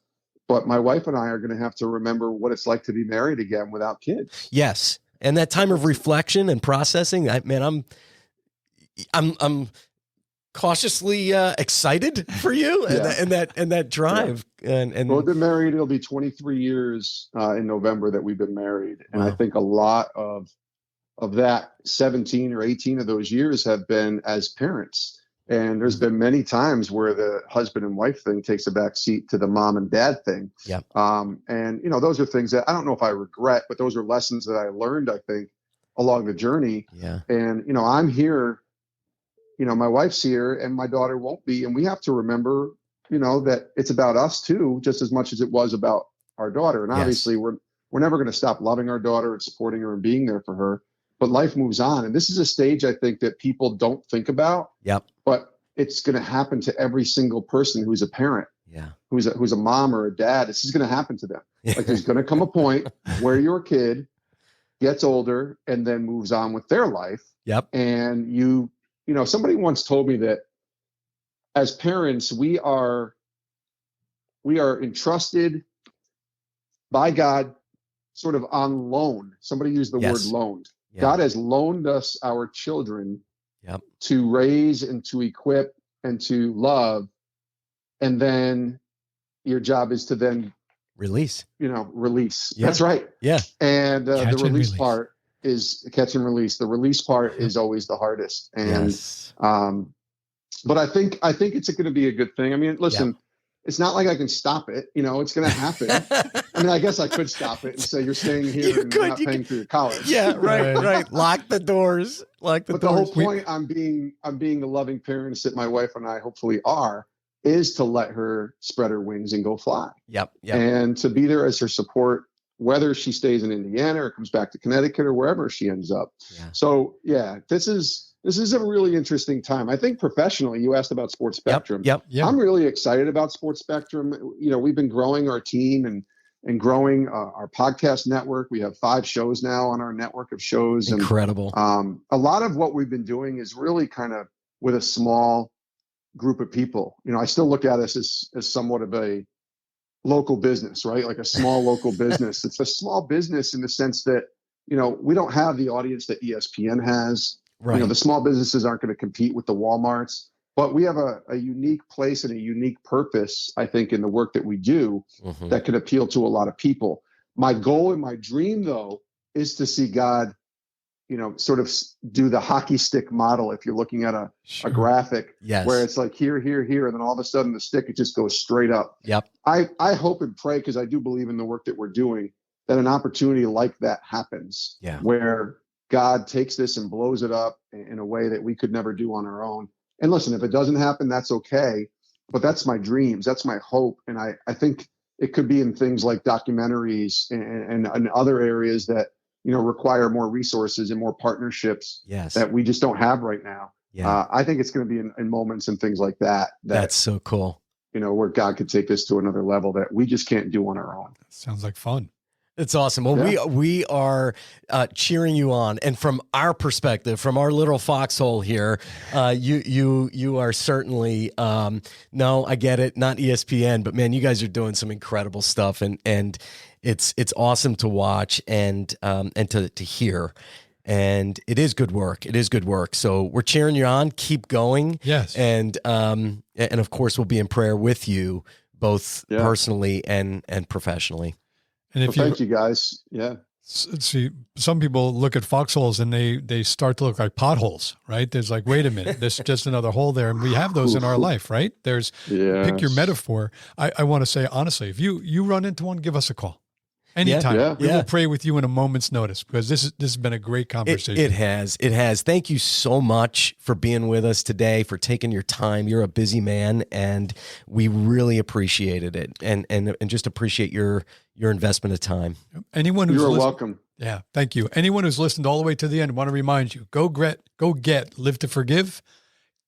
but my wife and I are going to have to remember what it's like to be married again without kids. Yes. And that time of reflection and processing, I'm cautiously excited for you and that drive. And well, we've been married. It'll be 23 years in November that we've been married. And I think a lot of that 17 or 18 of those years have been as parents. And there's been many times where the husband and wife thing takes a back seat to the mom and dad thing. Yeah. And those are things that I don't know if I regret, but those are lessons that I learned, I think, along the journey. Yeah. And, I'm here, my wife's here and my daughter won't be. And we have to remember, that it's about us too, just as much as it was about our daughter. And obviously we're never going to stop loving our daughter and supporting her and being there for her. But life moves on. And this is a stage, I think, that people don't think about. Yep. But it's going to happen to every single person who's a parent. Yeah. Who's a mom or a dad. This is going to happen to them. Like there's going to come a point where your kid gets older and then moves on with their life. Yep. And somebody once told me that as parents, we are entrusted by God sort of on loan. Somebody used the word loaned. Yep. God has loaned us our children to raise and to equip and to love. And then your job is to then release. Release. Yeah. That's right. Yeah. And the release part is catch and release. The release part is always the hardest. And but I think it's going to be a good thing. I mean, listen, it's not like I can stop it. It's going to happen. I mean, I guess I could stop it and say, you're staying here and you're not paying for your college. Yeah, right. Lock the doors. But the whole point I'm being the loving parents that my wife and I hopefully are, is to let her spread her wings and go fly. Yep. And to be there as her support, whether she stays in Indiana or comes back to Connecticut or wherever she ends up. Yeah. So this is a really interesting time. I think professionally, you asked about Sports Spectrum. Yep. I'm really excited about Sports Spectrum. We've been growing our team and growing our podcast network. We have 5 shows now on our network of shows. Incredible. And, a lot of what we've been doing is really kind of with a small group of people. I still look at us as somewhat of a local business, right? Like a small local business. It's a small business in the sense that, we don't have the audience that ESPN has. Right. The small businesses aren't going to compete with the Walmarts, but we have a unique place and a unique purpose, I think, in the work that we do that can appeal to a lot of people. My goal and my dream, though, is to see God, sort of do the hockey stick model. If you're looking at a graphic where it's like here, and then all of a sudden the stick, it just goes straight up. Yep. I hope and pray, because I do believe in the work that we're doing, that an opportunity like that happens where God takes this and blows it up in a way that we could never do on our own. And listen, if it doesn't happen, that's okay. But that's my dreams. That's my hope. And I think it could be in things like documentaries and other areas that, require more resources and more partnerships that we just don't have right now. Yeah. I think it's going to be in moments and things like that. That's so cool. Where God could take this to another level that we just can't do on our own. Sounds like fun. It's awesome. Well, we are cheering you on, and from our perspective, from our little foxhole here, you are certainly no, I get it, not ESPN, but man, you guys are doing some incredible stuff, and it's awesome to watch and to hear, and it is good work. It is good work. So we're cheering you on. Keep going. Yes, and of course we'll be in prayer with you, both personally and professionally. And if thank you guys. Yeah. See, some people look at foxholes and they start to look like potholes, right? There's like, wait a minute, there's just another hole there. And we have those in our life, right? Pick your metaphor. I want to say, honestly, if you run into one, give us a call. Anytime. Yeah. We will pray with you in a moment's notice, because this has been a great conversation. It has. Thank you so much for being with us today, for taking your time. You're a busy man, and we really appreciated it, and just appreciate your investment of time. Anyone who's You're welcome. Yeah, thank you. Anyone who's listened all the way to the end, I want to remind you, go get Live to Forgive.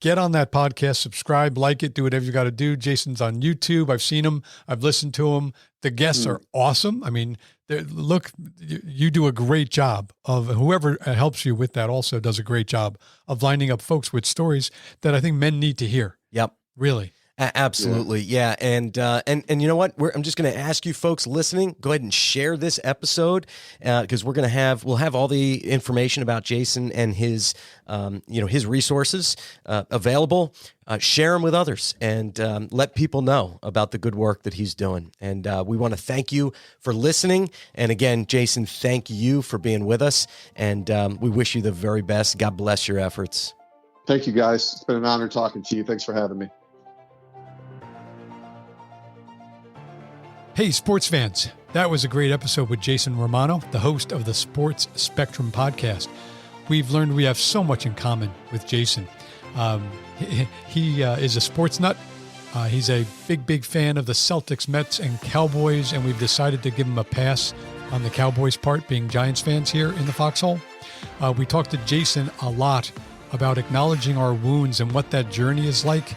Get on that podcast, subscribe, like it, do whatever you got to do. Jason's on YouTube. I've seen him. I've listened to him. The guests are awesome. I mean, look, you do a great job of, whoever helps you with that also does a great job of lining up folks with stories that I think men need to hear. Yep. Really. Absolutely. Yeah. And you know what? I'm just going to ask you folks listening, go ahead and share this episode, because we'll have all the information about Jason and his resources available. Share them with others, and let people know about the good work that he's doing. And we want to thank you for listening. And again, Jason, thank you for being with us. And we wish you the very best. God bless your efforts. Thank you, guys. It's been an honor talking to you. Thanks for having me. Hey, sports fans, that was a great episode with Jason Romano, the host of the Sports Spectrum podcast. We've learned we have so much in common with Jason. He is a sports nut. He's a big fan of the Celtics, Mets, and Cowboys, and we've decided to give him a pass on the Cowboys part, being Giants fans here in the Foxhole. We talked to Jason a lot about acknowledging our wounds and what that journey is like.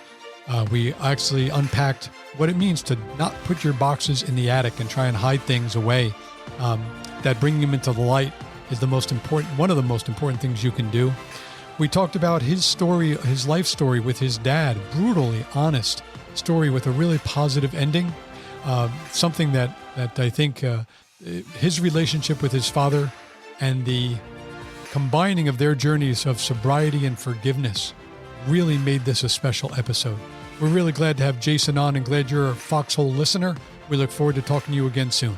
We actually unpacked what it means to not put your boxes in the attic and try and hide things away. That bringing them into the light is one of the most important things you can do. We talked about his story, his life story with his dad, brutally honest story with a really positive ending. Something that I think his relationship with his father and the combining of their journeys of sobriety and forgiveness really made this a special episode. We're really glad to have Jason on, and glad you're a Foxhole listener. We look forward to talking to you again soon.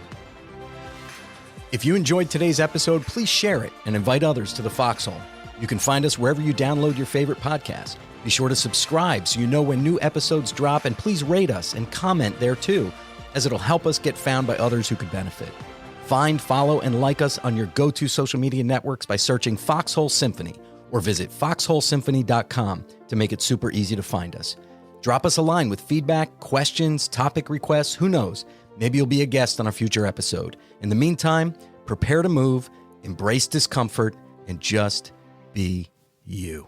If you enjoyed today's episode, please share it and invite others to the Foxhole. You can find us wherever you download your favorite podcast. Be sure to subscribe so you know when new episodes drop, and please rate us and comment there too, as it'll help us get found by others who could benefit. Find, follow, and like us on your go-to social media networks by searching Foxhole Symphony, or visit foxholesymphony.com to make it super easy to find us. Drop us a line with feedback, questions, topic requests, who knows? Maybe you'll be a guest on a future episode. In the meantime, prepare to move, embrace discomfort, and just be you.